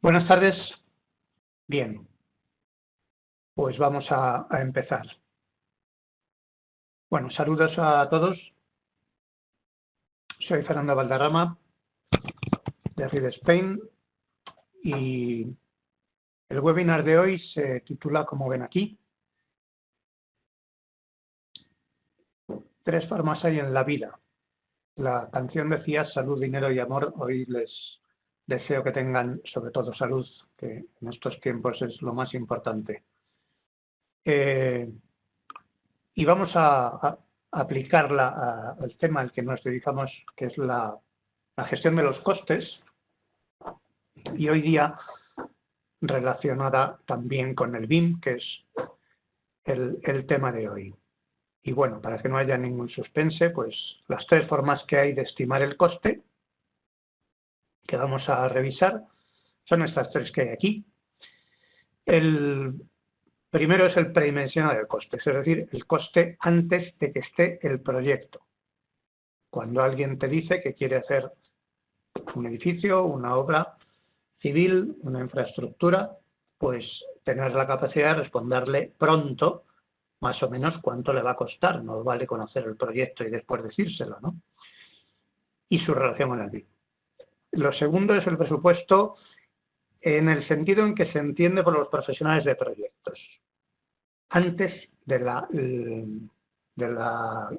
Buenas tardes. Bien, pues vamos a empezar. Bueno, saludos a todos. Soy Fernando Valderrama, de Reed Spain, y el webinar de hoy se titula, como ven aquí, 3 formas hay en la vida. La canción decía salud, dinero y amor. Hoy les deseo que tengan sobre todo salud, que en estos tiempos es lo más importante. Y vamos a aplicarla al tema al que nos dedicamos, que es la gestión de los costes, y hoy día relacionada también con el BIM, que es el tema de hoy. Y bueno, para que no haya ningún suspense, pues las 3 formas que hay de estimar el coste, que vamos a revisar, son estas 3 que hay aquí. El primero es el predimensionado de costes, es decir, el coste antes de que esté el proyecto. Cuando alguien te dice que quiere hacer un edificio, una obra civil, una infraestructura, pues tener la capacidad de responderle pronto, más o menos, cuánto le va a costar. No vale conocer el proyecto y después decírselo, ¿no? Y su relación con el BIM. Lo segundo es el presupuesto en el sentido en que se entiende por los profesionales de proyectos, antes de la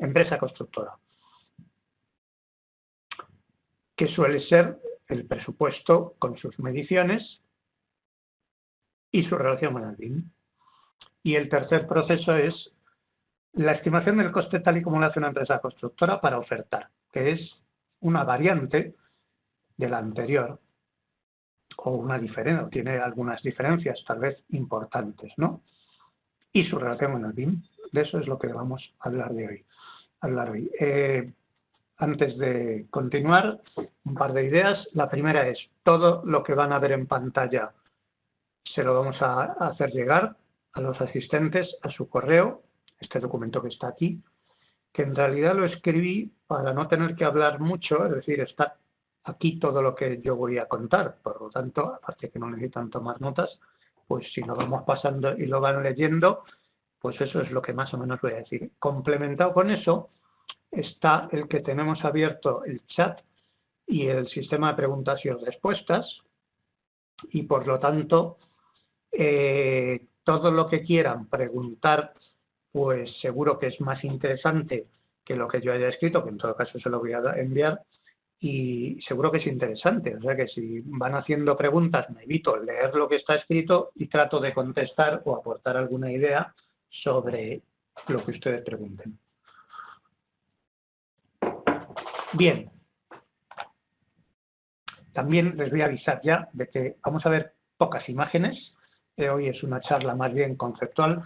empresa constructora, que suele ser el presupuesto con sus mediciones y su relación con el BIM. Y el tercer proceso es la estimación del coste tal y como lo hace una empresa constructora para ofertar, que es una variante de la anterior, o una diferencia, tiene algunas diferencias tal vez importantes, ¿no? Y su relación con el BIM. De eso es lo que vamos a hablar hoy. Antes de continuar, un par de ideas. La primera es, todo lo que van a ver en pantalla se lo vamos a hacer llegar a los asistentes a su correo, este documento que está aquí, que en realidad lo escribí para no tener que hablar mucho, es decir, está aquí todo lo que yo voy a contar. Por lo tanto, aparte que no necesitan tomar notas, pues si lo vamos pasando y lo van leyendo, pues eso es lo que más o menos voy a decir. Complementado con eso está el que tenemos abierto el chat y el sistema de preguntas y respuestas, y por lo tanto todo lo que quieran preguntar, pues seguro que es más interesante que lo que yo haya escrito, que en todo caso se lo voy a enviar, y seguro que es interesante. O sea que si van haciendo preguntas, me evito leer lo que está escrito y trato de contestar o aportar alguna idea sobre lo que ustedes pregunten. Bien. También les voy a avisar ya de que vamos a ver pocas imágenes. Hoy es una charla más bien conceptual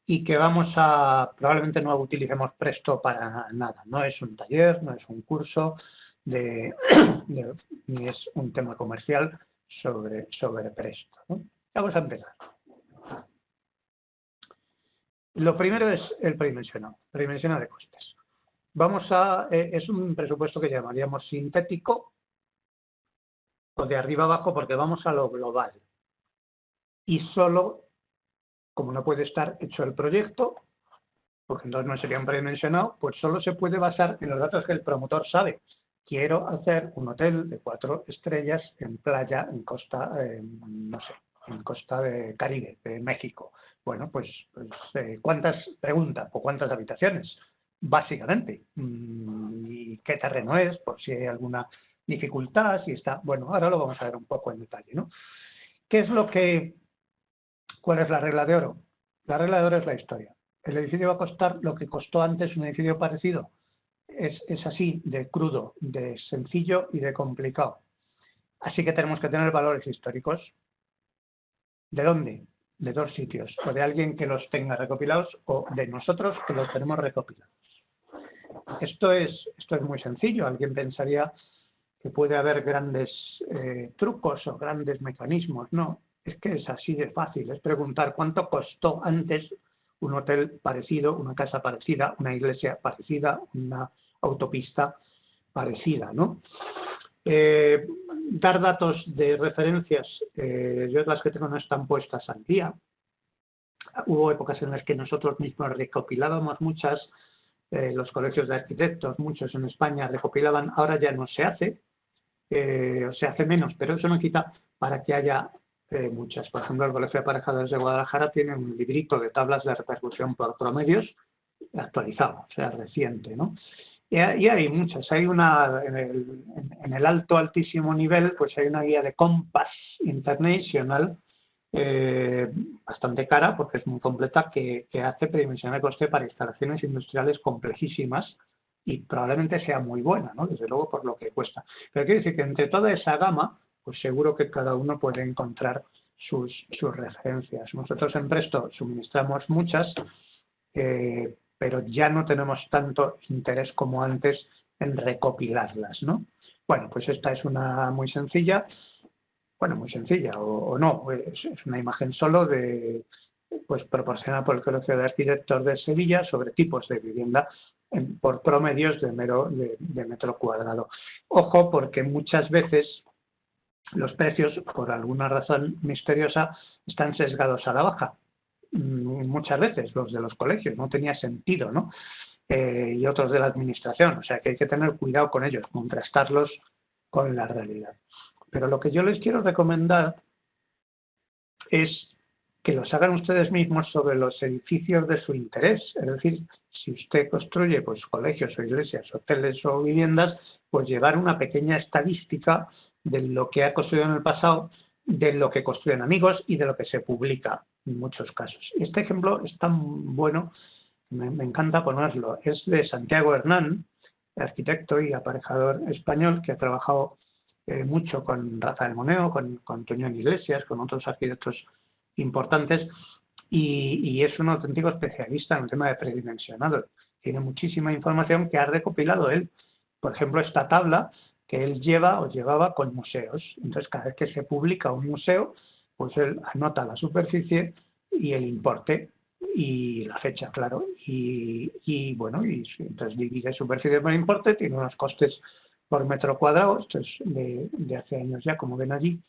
y que probablemente no utilicemos Presto para nada. No es un taller, no es un curso, ni es un tema comercial sobre Presto, ¿no? Vamos a empezar. Lo primero es el predimensionado de costes. Es un presupuesto que llamaríamos sintético, o de arriba abajo, porque vamos a lo global. Y solo, como no puede estar hecho el proyecto, porque entonces no sería un predimensionado, pues solo se puede basar en los datos que el promotor sabe. Quiero hacer un hotel de 4 estrellas en playa, en costa, no sé, en costa de Caribe, de México. Bueno, pues ¿cuántas preguntas o cuántas habitaciones? Básicamente. ¿Y qué terreno es? Por si hay alguna dificultad, si está... Bueno, ahora lo vamos a ver un poco en detalle, ¿no? ¿Cuál es la regla de oro? La regla de oro es la historia. El edificio va a costar lo que costó antes un edificio parecido. Es así, de crudo, de sencillo y de complicado. Así que tenemos que tener valores históricos. ¿De dónde? De 2 sitios. O de alguien que los tenga recopilados o de nosotros que los tenemos recopilados. Esto es muy sencillo. Alguien pensaría que puede haber grandes trucos o grandes mecanismos. No, es que es así de fácil. Es preguntar cuánto costó antes un hotel parecido, una casa parecida, una iglesia parecida, una autopista parecida, ¿no? dar datos de referencias, yo las que tengo no están puestas al día. Hubo épocas en las que nosotros mismos recopilábamos muchas, los colegios de arquitectos, muchos en España recopilaban, ahora ya no se hace, o se hace menos, pero eso no quita para que haya muchas. Por ejemplo, el Colegio de Aparejadores de Guadalajara tiene un librito de tablas de repercusión por promedios actualizado, o sea, reciente, ¿no? Y hay muchas. Hay una, en el altísimo nivel, pues hay una guía de Compass International, bastante cara porque es muy completa, que hace predimensión de coste para instalaciones industriales complejísimas y probablemente sea muy buena, ¿no? Desde luego por lo que cuesta. Pero quiero decir que entre toda esa gama, pues seguro que cada uno puede encontrar sus referencias. Nosotros en Presto suministramos muchas, pero ya no tenemos tanto interés como antes en recopilarlas, ¿no? Bueno, pues esta es una muy sencilla. Bueno, muy sencilla, o no, es una imagen solo pues proporcionada por el Colegio de Arquitectos de Sevilla sobre tipos de vivienda por promedios de metro cuadrado. Ojo, porque muchas veces los precios, por alguna razón misteriosa, están sesgados a la baja. Muchas veces los de los colegios, no tenía sentido, ¿no? Y otros de la administración, o sea que hay que tener cuidado con ellos, contrastarlos con la realidad. Pero lo que yo les quiero recomendar es que los hagan ustedes mismos sobre los edificios de su interés. Es decir, si usted construye pues colegios o iglesias, hoteles o viviendas, pues llevar una pequeña estadística de lo que ha construido en el pasado, de lo que construyen amigos y de lo que se publica en muchos casos. Este ejemplo es tan bueno, me encanta ponerlo. Es de Santiago Hernán, arquitecto y aparejador español que ha trabajado mucho con Rafael Moneo, con Toñón Iglesias, con otros arquitectos importantes, y es un auténtico especialista en el tema de predimensionado. Tiene muchísima información que ha recopilado él. Por ejemplo, esta tabla que él llevaba con museos. Entonces, cada vez que se publica un museo, pues él anota la superficie y el importe y la fecha, claro. Y bueno, entonces divide superficie por importe, tiene unos costes por metro cuadrado, esto es de hace años ya, como ven allí,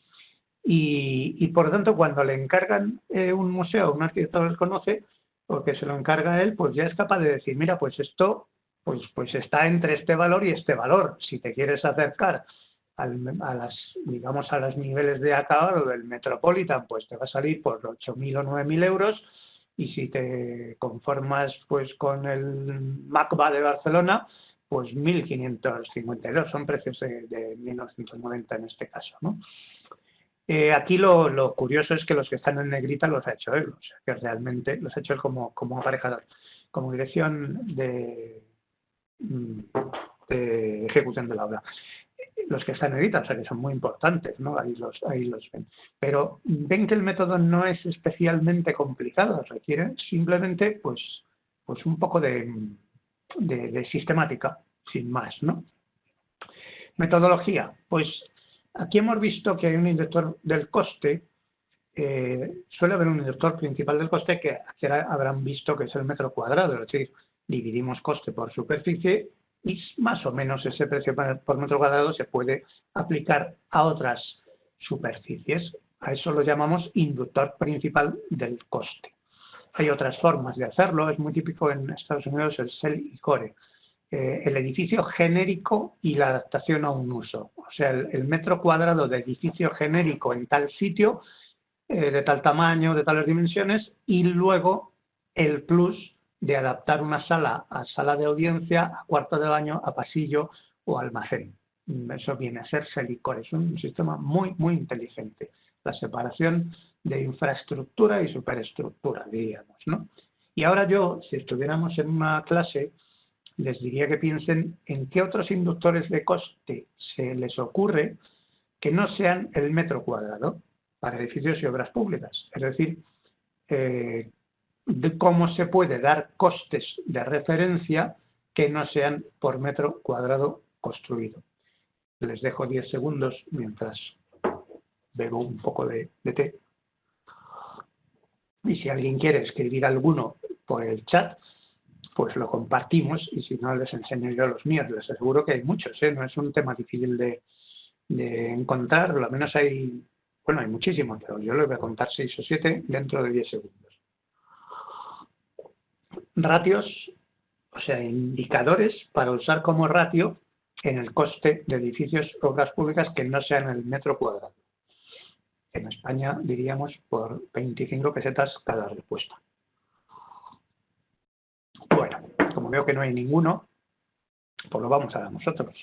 y por lo tanto cuando le encargan un museo, un arquitecto lo conoce, porque se lo encarga a él, pues ya es capaz de decir, mira, pues esto pues está entre este valor y este valor. Si te quieres acercar a los niveles de acabado del Metropolitan, pues te va a salir por 8.000 o 9.000 euros, y si te conformas pues con el MACBA de Barcelona, pues 1.552, son precios de 1990 en este caso, ¿no? Aquí lo curioso es que los que están en negrita los ha hecho él, o sea que realmente los ha hecho él como aparejador, como dirección de ejecución de la obra. Los que están en negrita, o sea que son muy importantes, ¿no? Ahí los ven. Pero ven que el método no es especialmente complicado, requiere simplemente pues un poco de sistemática, sin más, ¿no? Metodología, pues aquí hemos visto que hay un inductor del coste, suele haber un inductor principal del coste que habrán visto que es el metro cuadrado, es decir, dividimos coste por superficie y más o menos ese precio por metro cuadrado se puede aplicar a otras superficies. A eso lo llamamos inductor principal del coste. Hay otras formas de hacerlo, es muy típico en Estados Unidos el SEL y CORE. El edificio genérico y la adaptación a un uso. O sea, el metro cuadrado de edificio genérico en tal sitio, de tal tamaño, de tales dimensiones, y luego el plus de adaptar una sala a sala de audiencia, a cuarto de baño, a pasillo o almacén. Eso viene a ser SEL-ICORE. Es un sistema muy, muy inteligente. La separación de infraestructura y superestructura, diríamos, ¿no? Y ahora yo, si estuviéramos en una clase, les diría que piensen en qué otros inductores de coste se les ocurre que no sean el metro cuadrado para edificios y obras públicas. Es decir, de cómo se puede dar costes de referencia que no sean por metro cuadrado construido. Les dejo 10 segundos mientras bebo un poco de té. Y si alguien quiere escribir alguno por el chat, pues lo compartimos, y si no les enseño yo los míos. Les aseguro que hay muchos, no es un tema difícil de encontrar, por lo menos hay, bueno, hay muchísimos, pero yo les voy a contar 6 o 7 dentro de 10 segundos. Ratios, o sea, indicadores para usar como ratio en el coste de edificios o obras públicas que no sean el metro cuadrado. En España diríamos por 25 pesetas cada respuesta. Bueno, como veo que no hay ninguno, pues lo vamos a dar nosotros.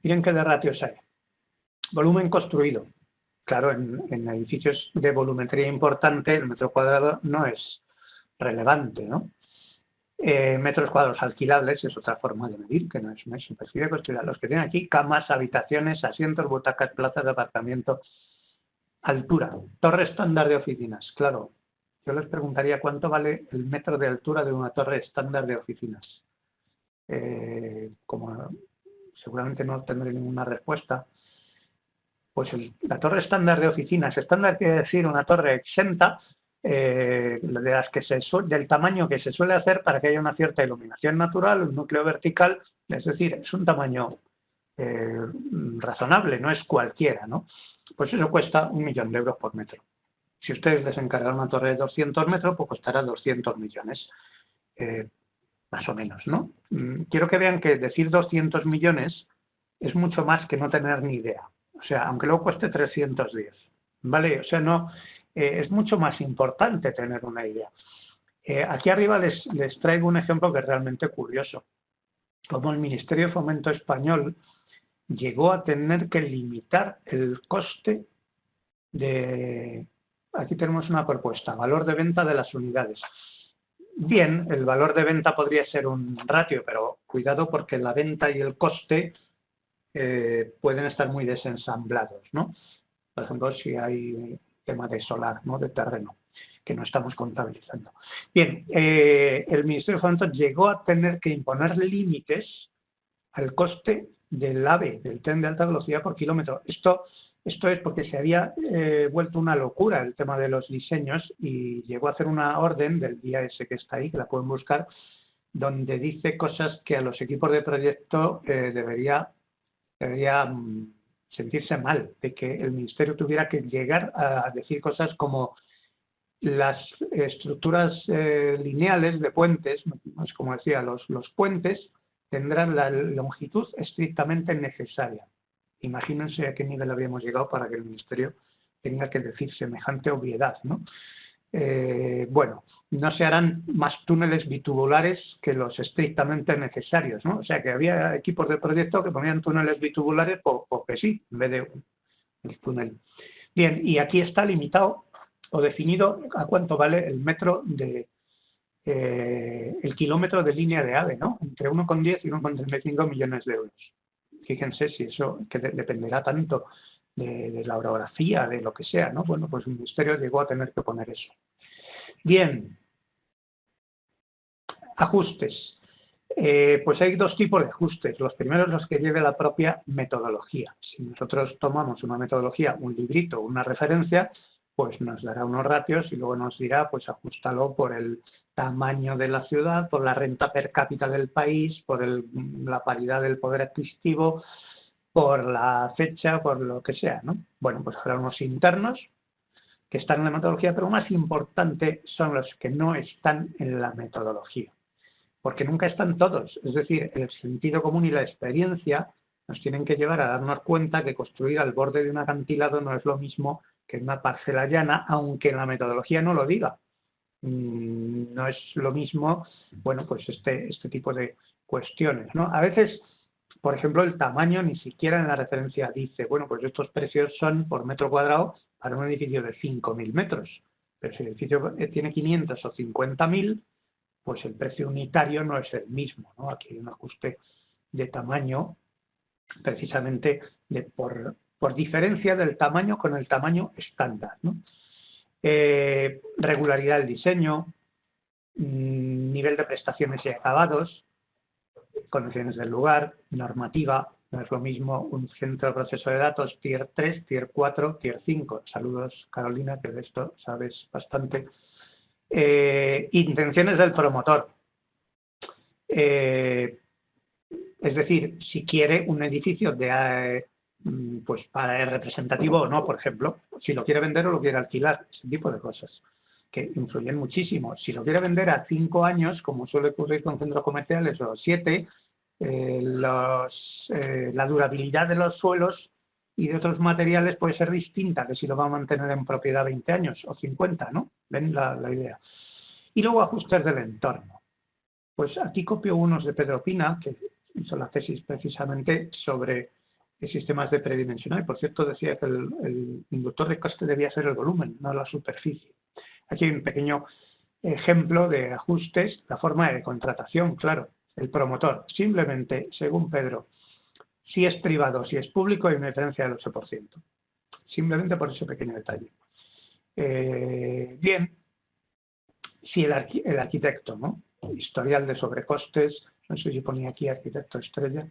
Miren qué de ratios hay. Volumen construido. Claro, en edificios de volumetría importante el metro cuadrado no es relevante, ¿no? Metros cuadrados alquilables es otra forma de medir, que no es superficie construida. Los que tienen aquí, camas, habitaciones, asientos, butacas, plazas de aparcamiento, altura, torre estándar de oficinas. Claro, yo les preguntaría cuánto vale el metro de altura de una torre estándar de oficinas. Como seguramente no tendré ninguna respuesta, pues la torre estándar de oficinas, estándar quiere decir una torre exenta, de las que del tamaño que se suele hacer para que haya una cierta iluminación natural, un núcleo vertical, es decir, es un tamaño razonable, no es cualquiera, ¿no? Pues eso cuesta 1 millón de euros por metro. Si ustedes les encargan una torre de 200 metros, pues costará 200 millones, más o menos, ¿no? Quiero que vean que decir 200 millones es mucho más que no tener ni idea. O sea, aunque luego cueste 310, ¿vale? O sea, no... es mucho más importante tener una idea. Aquí arriba les traigo un ejemplo que es realmente curioso. Como el Ministerio de Fomento Español llegó a tener que limitar el coste de... Aquí tenemos una propuesta, valor de venta de las unidades. Bien, el valor de venta podría ser un ratio, pero cuidado porque la venta y el coste pueden estar muy desensamblados, ¿no? Por ejemplo, si hay tema de solar, ¿no? De terreno, que no estamos contabilizando. Bien, el Ministerio de Fomento llegó a tener que imponer límites al coste del AVE, del tren de alta velocidad por kilómetro. Esto es porque se había vuelto una locura el tema de los diseños y llegó a hacer una orden del día ese que está ahí, que la pueden buscar, donde dice cosas que a los equipos de proyecto debería sentirse mal, de que el Ministerio tuviera que llegar a decir cosas como las estructuras lineales de puentes, como decía, los puentes tendrán la longitud estrictamente necesaria. Imagínense a qué nivel habíamos llegado para que el Ministerio tenga que decir semejante obviedad, ¿no? Bueno, no se harán más túneles bitubulares que los estrictamente necesarios, ¿no? O sea, que había equipos de proyecto que ponían túneles bitubulares porque sí, en vez de el túnel. Bien, y aquí está limitado o definido a cuánto vale el metro de el kilómetro de línea de AVE, ¿no? Entre 1,10 y 1,35 millones de euros. Fíjense si eso que dependerá tanto de la orografía, de lo que sea, ¿no? Bueno, pues el Ministerio llegó a tener que poner eso. Bien, ajustes. Pues hay dos tipos de ajustes. Los primeros, los que lleve la propia metodología. Si nosotros tomamos una metodología, un librito, una referencia, pues nos dará unos ratios y luego nos dirá, pues ajustalo por el tamaño de la ciudad, por la renta per cápita del país, por la paridad del poder adquisitivo, por la fecha, por lo que sea, ¿no? Bueno, pues habrá unos internos que están en la metodología, pero más importante son los que no están en la metodología, porque nunca están todos. Es decir, el sentido común y la experiencia nos tienen que llevar a darnos cuenta que construir al borde de un acantilado no es lo mismo que una parcela llana, aunque en la metodología no lo diga. No es lo mismo, bueno, pues este tipo de cuestiones, ¿no? A veces, por ejemplo, el tamaño ni siquiera en la referencia dice, bueno, pues estos precios son por metro cuadrado para un edificio de 5.000 metros, pero si el edificio tiene 500 o 50.000, pues el precio unitario no es el mismo, ¿no? Aquí hay un ajuste de tamaño precisamente por diferencia del tamaño con el tamaño estándar, ¿no? Regularidad del diseño, nivel de prestaciones y acabados, condiciones del lugar, normativa. No es lo mismo un centro de proceso de datos Tier 3, Tier 4, Tier 5. Saludos, Carolina, que de esto sabes bastante. Intenciones del promotor. Es decir, si quiere un edificio de pues para el representativo o no, por ejemplo, si lo quiere vender o lo quiere alquilar, ese tipo de cosas que influyen muchísimo. Si lo quiere vender a 5 años, como suele ocurrir con centros comerciales, o 7, la durabilidad de los suelos y de otros materiales puede ser distinta que si lo va a mantener en propiedad 20 años o 50, ¿no? ¿Ven la idea? Y luego ajustes del entorno. Pues aquí copio unos de Pedro Pina, que hizo la tesis precisamente sobre sistemas de predimensional. Por cierto, decía que el inductor de coste debía ser el volumen, no la superficie. Aquí hay un pequeño ejemplo de ajustes, la forma de contratación, claro, el promotor. Simplemente, según Pedro, si es privado, si es público, hay una diferencia del 8%. Simplemente por ese pequeño detalle. Bien, si el arquitecto, ¿no? Historial de sobrecostes, no sé si ponía aquí arquitecto estrella,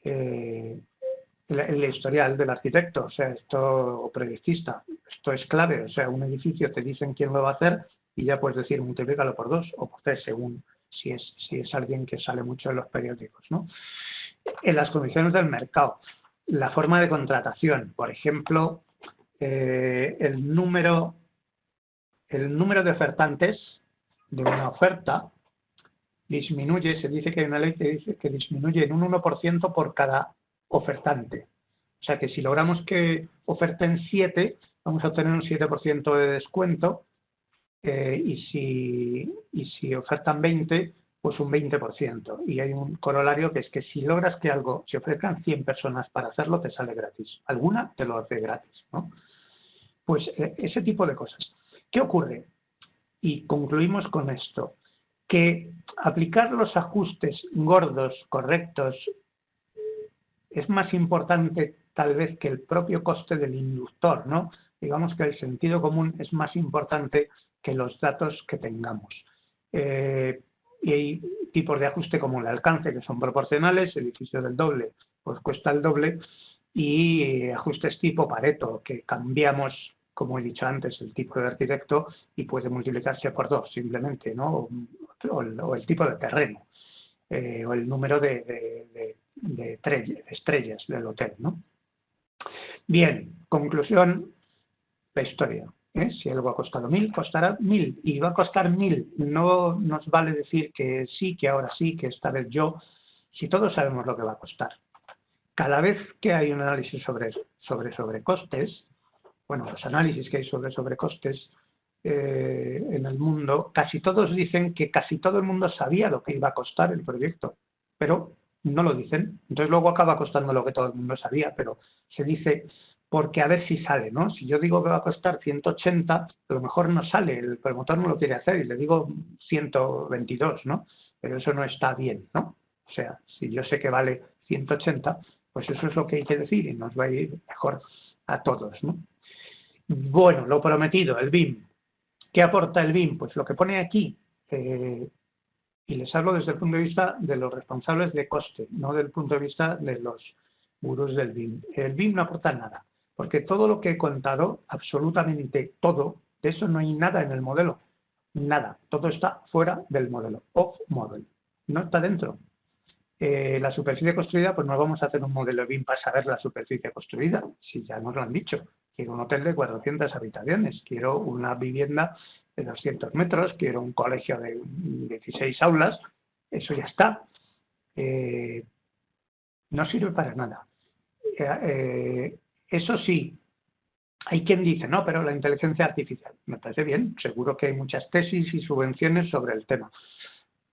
el historial del arquitecto, o sea, esto, o proyectista, esto es clave, o sea, un edificio te dicen quién lo va a hacer y ya puedes decir multiplícalo por 2 o por 3, según si es alguien que sale mucho en los periódicos, ¿no? En las condiciones del mercado, la forma de contratación, por ejemplo, el número de ofertantes de una oferta disminuye, se dice que hay una ley que dice que disminuye en un 1% por cada ofertante. O sea que si logramos que oferten 7, vamos a obtener un 7% de descuento y si ofertan 20, pues un 20%. Y hay un corolario que es que si logras que algo, si ofrezcan 100 personas para hacerlo, te sale gratis. Alguna te lo hace gratis, ¿no? Pues ese tipo de cosas. ¿Qué ocurre? Y concluimos con esto, que aplicar los ajustes gordos, correctos, es más importante tal vez que el propio coste del inductor, ¿no? Digamos que el sentido común es más importante que los datos que tengamos. Y hay tipos de ajuste como el alcance, que son proporcionales, edificio del doble, pues cuesta el doble, y ajustes tipo Pareto, que cambiamos, como he dicho antes, el tipo de arquitecto y puede multiplicarse por 2 simplemente, ¿no? O el tipo de terreno, o el número de estrellas del hotel, ¿no? Bien, conclusión, la historia. Si algo ha costado 1.000, costará 1.000 y va a costar 1.000. No nos vale decir que sí, que ahora sí, que esta vez yo, si todos sabemos lo que va a costar. Cada vez que hay un análisis sobre sobrecostes, bueno, los análisis que hay sobre sobrecostes en el mundo, casi todos dicen que casi todo el mundo sabía lo que iba a costar el proyecto, pero no lo dicen. Entonces luego acaba costando lo que todo el mundo sabía, pero se dice porque a ver si sale, ¿no? Si yo digo que va a costar 180, a lo mejor no sale, el promotor no lo quiere hacer y le digo 122, ¿no? Pero eso no está bien, ¿no? O sea, si yo sé que vale 180, pues eso es lo que hay que decir y nos va a ir mejor a todos, ¿no? Bueno, lo prometido, el BIM. ¿Qué aporta el BIM? Pues lo que pone aquí, y les hablo desde el punto de vista de los responsables de coste, no del punto de vista de los gurús del BIM. El BIM no aporta nada, porque todo lo que he contado, absolutamente todo, de eso no hay nada en el modelo. Nada, todo está fuera del modelo, off model, no está dentro. La superficie construida, pues no vamos a hacer un modelo BIM para saber la superficie construida, si ya nos lo han dicho. Quiero un hotel de 400 habitaciones, quiero una vivienda de 200 metros, quiero un colegio de 16 aulas, eso ya está. No sirve para nada. Eso sí, hay quien dice, no, pero la inteligencia artificial, me parece bien, seguro que hay muchas tesis y subvenciones sobre el tema,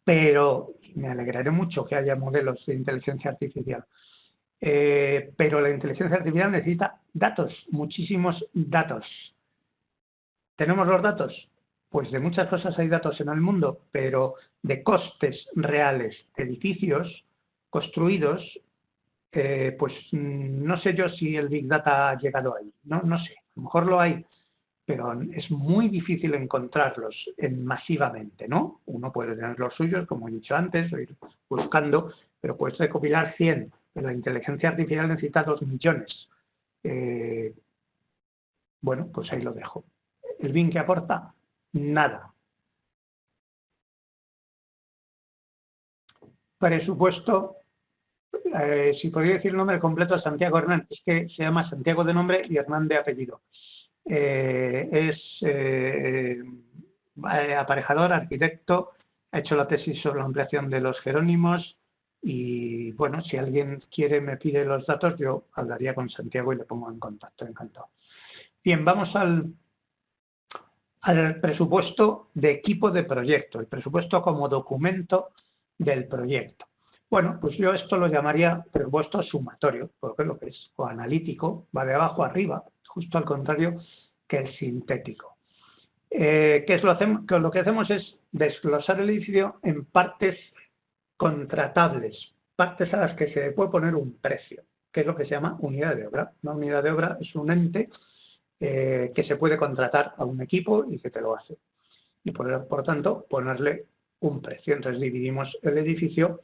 pero me alegraré mucho que haya modelos de inteligencia artificial. Pero la inteligencia artificial necesita datos, muchísimos datos. ¿Tenemos los datos? Pues de muchas cosas hay datos en el mundo, pero de costes reales de edificios construidos, pues no sé yo si el Big Data ha llegado ahí. No sé, a lo mejor lo hay, pero es muy difícil encontrarlos masivamente, ¿no? Uno puede tener los suyos, como he dicho antes, o ir buscando, pero puedes recopilar 100. Pero la inteligencia artificial necesita 2 millones. Bueno, pues ahí lo dejo. ¿El BIM que aporta? Nada. Presupuesto, si podría decir el nombre completo de Santiago Hernán, es que se llama Santiago de nombre y Hernán de apellido. Es aparejador, arquitecto, ha hecho la tesis sobre la ampliación de los Jerónimos y, bueno, si alguien quiere me pide los datos, yo hablaría con Santiago y le pongo en contacto, encantado. Bien, vamos al presupuesto de equipo de proyecto, el presupuesto como documento del proyecto. Bueno, pues yo esto lo llamaría presupuesto sumatorio, porque es lo que es, o analítico, va de abajo arriba, justo al contrario que el sintético. ¿Qué es lo que hacemos es desglosar el edificio en partes contratables, partes a las que se le puede poner un precio, que es lo que se llama unidad de obra. Una unidad de obra es un ente que se puede contratar a un equipo y que te lo hace. Y por tanto, ponerle un precio. Entonces dividimos el edificio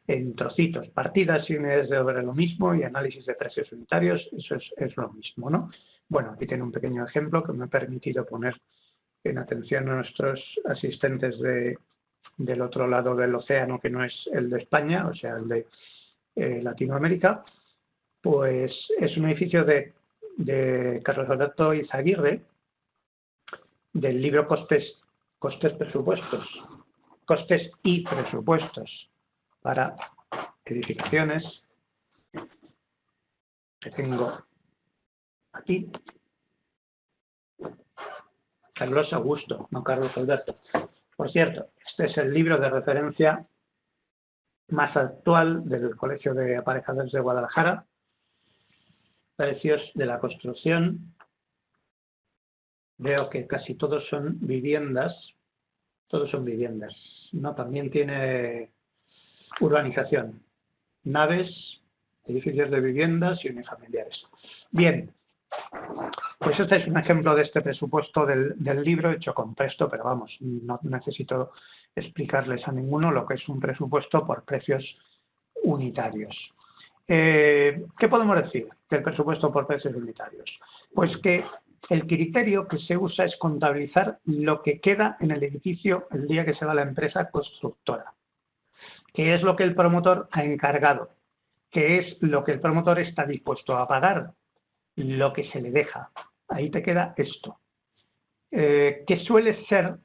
en trocitos, partidas y unidades de obra lo mismo y análisis de precios unitarios, eso es lo mismo, ¿no? Bueno, aquí tiene un pequeño ejemplo que me ha permitido poner en atención a nuestros asistentes del otro lado del océano, que no es el de España, o sea, el de Latinoamérica. Pues es un edificio de Carlos Alberto Izaguirre, del libro Costes y presupuestos para edificaciones, que tengo aquí. Carlos Augusto, no Carlos Alberto. Por cierto, este es el libro de referencia más actual del Colegio de Aparejadores de Guadalajara. Precios de la construcción. Veo que casi todos son viviendas. Todos son viviendas. No, también tiene urbanización. Naves, edificios de viviendas y unifamiliares. Bien. Pues este es un ejemplo de este presupuesto del libro hecho con texto, pero vamos, no necesito explicarles a ninguno lo que es un presupuesto por precios unitarios. ¿Qué podemos decir del presupuesto por precios unitarios? Pues que el criterio que se usa es contabilizar lo que queda en el edificio el día que se va la empresa constructora, que es lo que el promotor ha encargado, que es lo que el promotor está dispuesto a pagar, lo que se le deja. Ahí te queda esto, que suele ser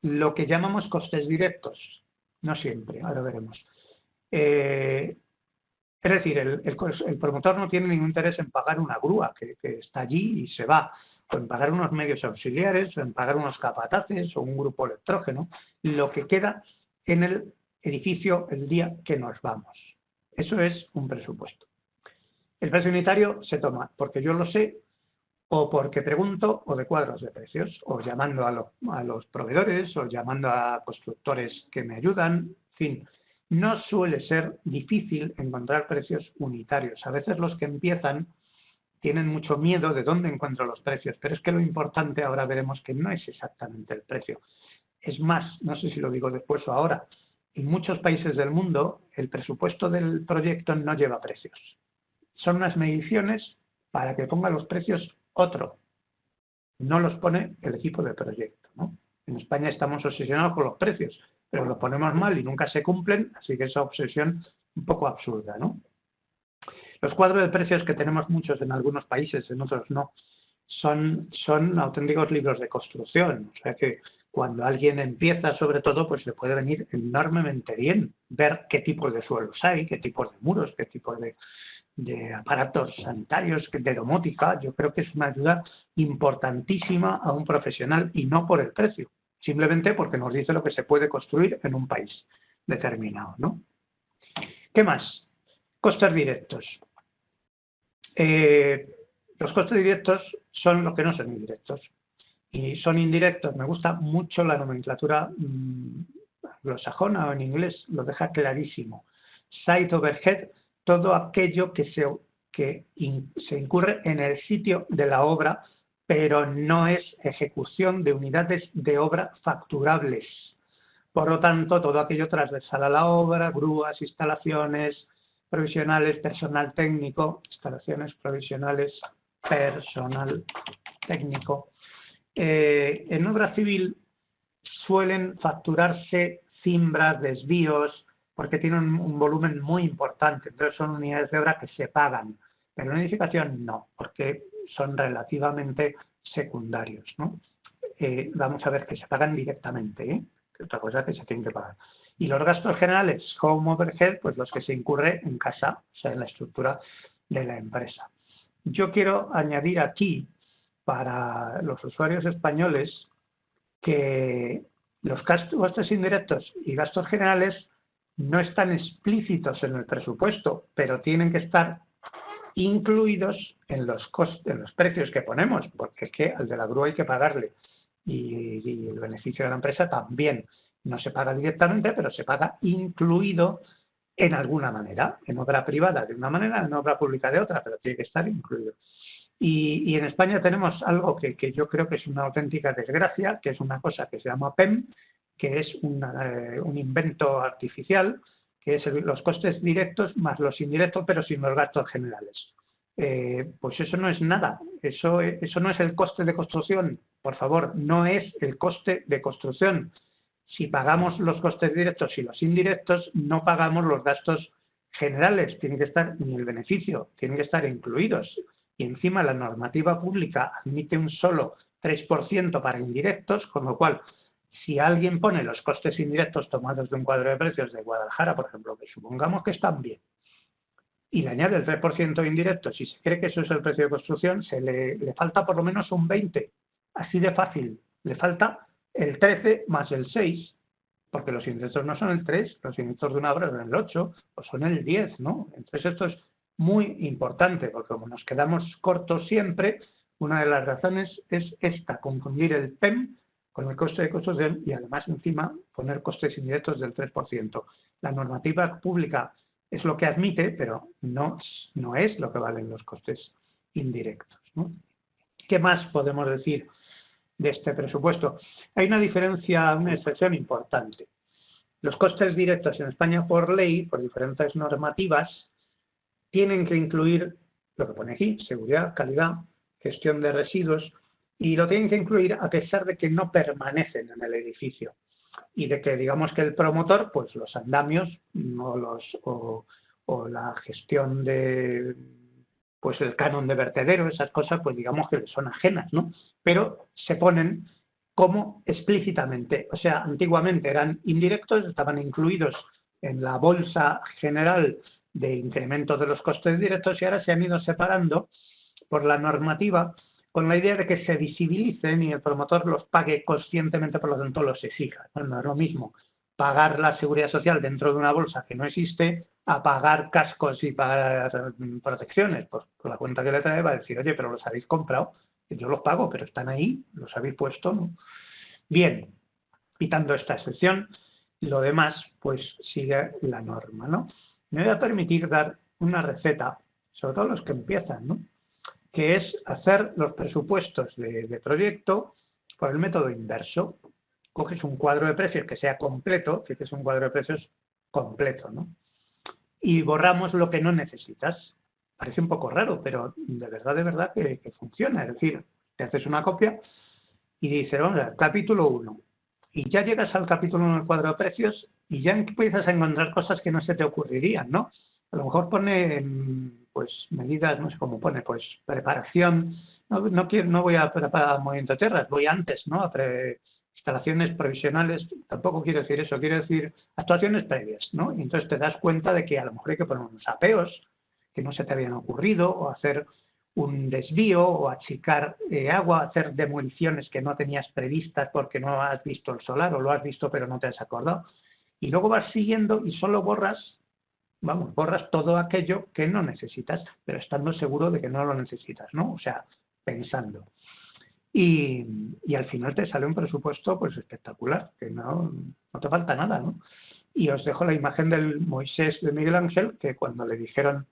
lo que llamamos costes directos, no siempre, ahora veremos. Es decir, el promotor no tiene ningún interés en pagar una grúa que está allí y se va, o en pagar unos medios auxiliares, o en pagar unos capataces, o un grupo electrógeno, lo que queda en el edificio el día que nos vamos. Eso es un presupuesto. El precio unitario se toma porque yo lo sé, o porque pregunto, o de cuadros de precios, o llamando a los proveedores, o llamando a constructores que me ayudan, en fin. No suele ser difícil encontrar precios unitarios. A veces los que empiezan tienen mucho miedo de dónde encuentro los precios, pero es que lo importante ahora veremos que no es exactamente el precio. Es más, no sé si lo digo después o ahora, en muchos países del mundo el presupuesto del proyecto no lleva precios. Son unas mediciones para que ponga los precios otro. No los pone el equipo de proyecto, ¿no? En España estamos obsesionados con los precios, pero los ponemos mal y nunca se cumplen, así que esa obsesión un poco absurda, ¿no? Los cuadros de precios que tenemos muchos en algunos países, en otros no, son auténticos libros de construcción. O sea que cuando alguien empieza, sobre todo, pues le puede venir enormemente bien ver qué tipos de suelos hay, qué tipos de muros, qué tipos de aparatos sanitarios, de domótica. Yo creo que es una ayuda importantísima a un profesional y no por el precio, simplemente porque nos dice lo que se puede construir en un país determinado, ¿no? ¿Qué más? Costes directos. Los costes directos son los que no son indirectos. Y son indirectos. Me gusta mucho la nomenclatura anglosajona o en inglés, lo deja clarísimo. Site overhead, todo aquello que se incurre en el sitio de la obra, pero no es ejecución de unidades de obra facturables. Por lo tanto, todo aquello transversal a la obra, grúas, instalaciones provisionales, personal técnico, instalaciones provisionales, personal técnico. En obra civil suelen facturarse cimbras, desvíos, porque tienen un volumen muy importante. Entonces son unidades de obra que se pagan, pero en edificación no, porque son relativamente secundarios, ¿no? Vamos a ver que se pagan directamente, que otra cosa que se tienen que pagar. Y los gastos generales, home overhead, pues los que se incurre en casa, o sea, en la estructura de la empresa. Yo quiero añadir aquí, para los usuarios españoles, que los costes indirectos y gastos generales no están explícitos en el presupuesto, pero tienen que estar incluidos en los costes, en los precios que ponemos, porque es que al de la grúa hay que pagarle y el beneficio de la empresa también. No se paga directamente, pero se paga incluido en alguna manera, en obra privada de una manera, en obra pública de otra, pero tiene que estar incluido. Y en España tenemos algo que yo creo que es una auténtica desgracia, que es una cosa que se llama PEM, que es un invento artificial, que es los costes directos más los indirectos, pero sin los gastos generales. Pues eso no es nada, eso no es el coste de construcción, por favor, no es el coste de construcción. Si pagamos los costes directos y los indirectos, no pagamos los gastos generales, tienen que estar en el beneficio, tienen que estar incluidos. Y encima la normativa pública admite un solo 3% para indirectos, con lo cual, si alguien pone los costes indirectos tomados de un cuadro de precios de Guadalajara, por ejemplo, que supongamos que están bien, y le añade el 3% indirecto, si se cree que eso es el precio de construcción, le falta por lo menos un 20%, así de fácil. Le falta el 13 más el 6, porque los indirectos no son el 3, los indirectos de una obra son el 8 o son el 10, ¿no? Entonces esto es muy importante, porque como nos quedamos cortos siempre, una de las razones es esta, confundir el PEM con el coste de construcción y además encima poner costes indirectos del 3%. La normativa pública es lo que admite, pero no es lo que valen los costes indirectos, ¿no? ¿Qué más podemos decir de este presupuesto? Hay una diferencia, una excepción importante. Los costes directos en España por ley, por diferentes normativas, tienen que incluir lo que pone aquí, seguridad, calidad, gestión de residuos, y lo tienen que incluir a pesar de que no permanecen en el edificio y de que digamos que el promotor, pues los andamios o la gestión de pues el canon de vertedero, esas cosas, pues digamos que son ajenas, ¿no? Pero se ponen como explícitamente, o sea, antiguamente eran indirectos, estaban incluidos en la bolsa general de incremento de los costes directos y ahora se han ido separando por la normativa con la idea de que se visibilicen y el promotor los pague conscientemente, por lo tanto los exija. No es lo mismo pagar la seguridad social dentro de una bolsa que no existe a pagar cascos y pagar protecciones. Pues por la cuenta que le trae va a decir, oye, pero los habéis comprado, yo los pago, pero están ahí, los habéis puesto, ¿no? Bien, quitando esta excepción, lo demás pues sigue la norma, ¿no? Me voy a permitir dar una receta, sobre todo los que empiezan, ¿no? Que es hacer los presupuestos de proyecto por el método inverso. Coges un cuadro de precios que sea completo, que es un cuadro de precios completo, ¿no? Y borramos lo que no necesitas. Parece un poco raro, pero de verdad que funciona. Es decir, te haces una copia y dices, vamos a ver, capítulo 1. Y ya llegas al capítulo 1 del cuadro de precios y ya empiezas a encontrar cosas que no se te ocurrirían, ¿no? A lo mejor pone, pues, medidas, no sé cómo pone, pues, preparación. No voy a preparar movimiento de tierras, voy antes, ¿no? A instalaciones provisionales, tampoco quiero decir eso, quiero decir actuaciones previas, ¿no? Y entonces te das cuenta de que a lo mejor hay que poner unos apeos que no se te habían ocurrido, o hacer un desvío, o achicar agua, hacer demoliciones que no tenías previstas porque no has visto el solar, o lo has visto pero no te has acordado. Y luego vas siguiendo y solo borras todo aquello que no necesitas, pero estando seguro de que no lo necesitas, ¿no? O sea, pensando. Y al final te sale un presupuesto pues espectacular, que no te falta nada, ¿no? Y os dejo la imagen del Moisés de Miguel Ángel, que cuando le dijeron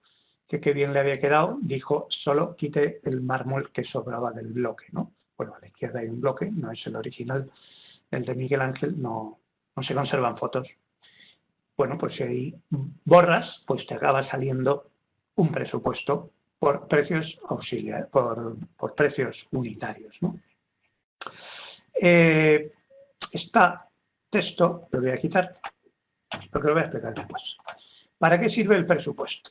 que qué bien le había quedado, dijo, solo quite el mármol que sobraba del bloque, ¿no? Bueno, a la izquierda hay un bloque, no es el original, el de Miguel Ángel, no se conservan fotos. Bueno, pues si ahí borras, pues te acaba saliendo un presupuesto por precios auxiliares, por precios unitarios, ¿no? Este texto lo voy a quitar Lo que lo voy a explicar después. ¿Para qué sirve el presupuesto?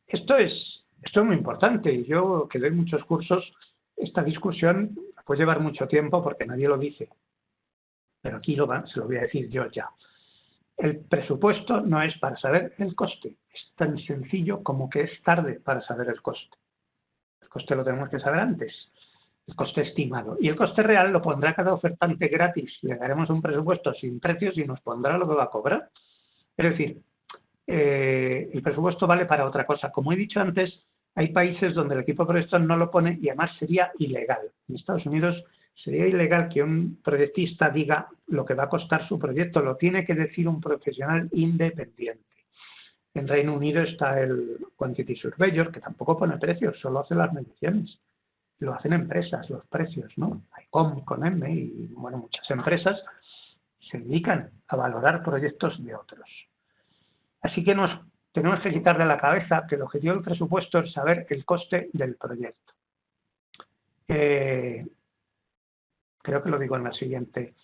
Esto es muy importante y yo que doy muchos cursos, esta discusión puede llevar mucho tiempo porque nadie lo dice. Pero aquí se lo voy a decir yo ya. El presupuesto no es para saber el coste. Es tan sencillo como que es tarde para saber el coste. El coste lo tenemos que saber antes. El coste estimado. Y el coste real lo pondrá cada ofertante gratis. Le daremos un presupuesto sin precios y nos pondrá lo que va a cobrar. Es decir, el presupuesto vale para otra cosa. Como he dicho antes, hay países donde el equipo de proyectos no lo pone y además sería ilegal. En Estados Unidos sería ilegal que un proyectista diga lo que va a costar su proyecto. Lo tiene que decir un profesional independiente. En Reino Unido está el Quantity Surveyor, que tampoco pone precios, solo hace las mediciones. Lo hacen empresas, los precios, ¿no? ICOM con M y, bueno, muchas empresas se dedican a valorar proyectos de otros. Así que nos tenemos que quitar de la cabeza que el objetivo del presupuesto es saber el coste del proyecto. Creo que lo digo en la siguiente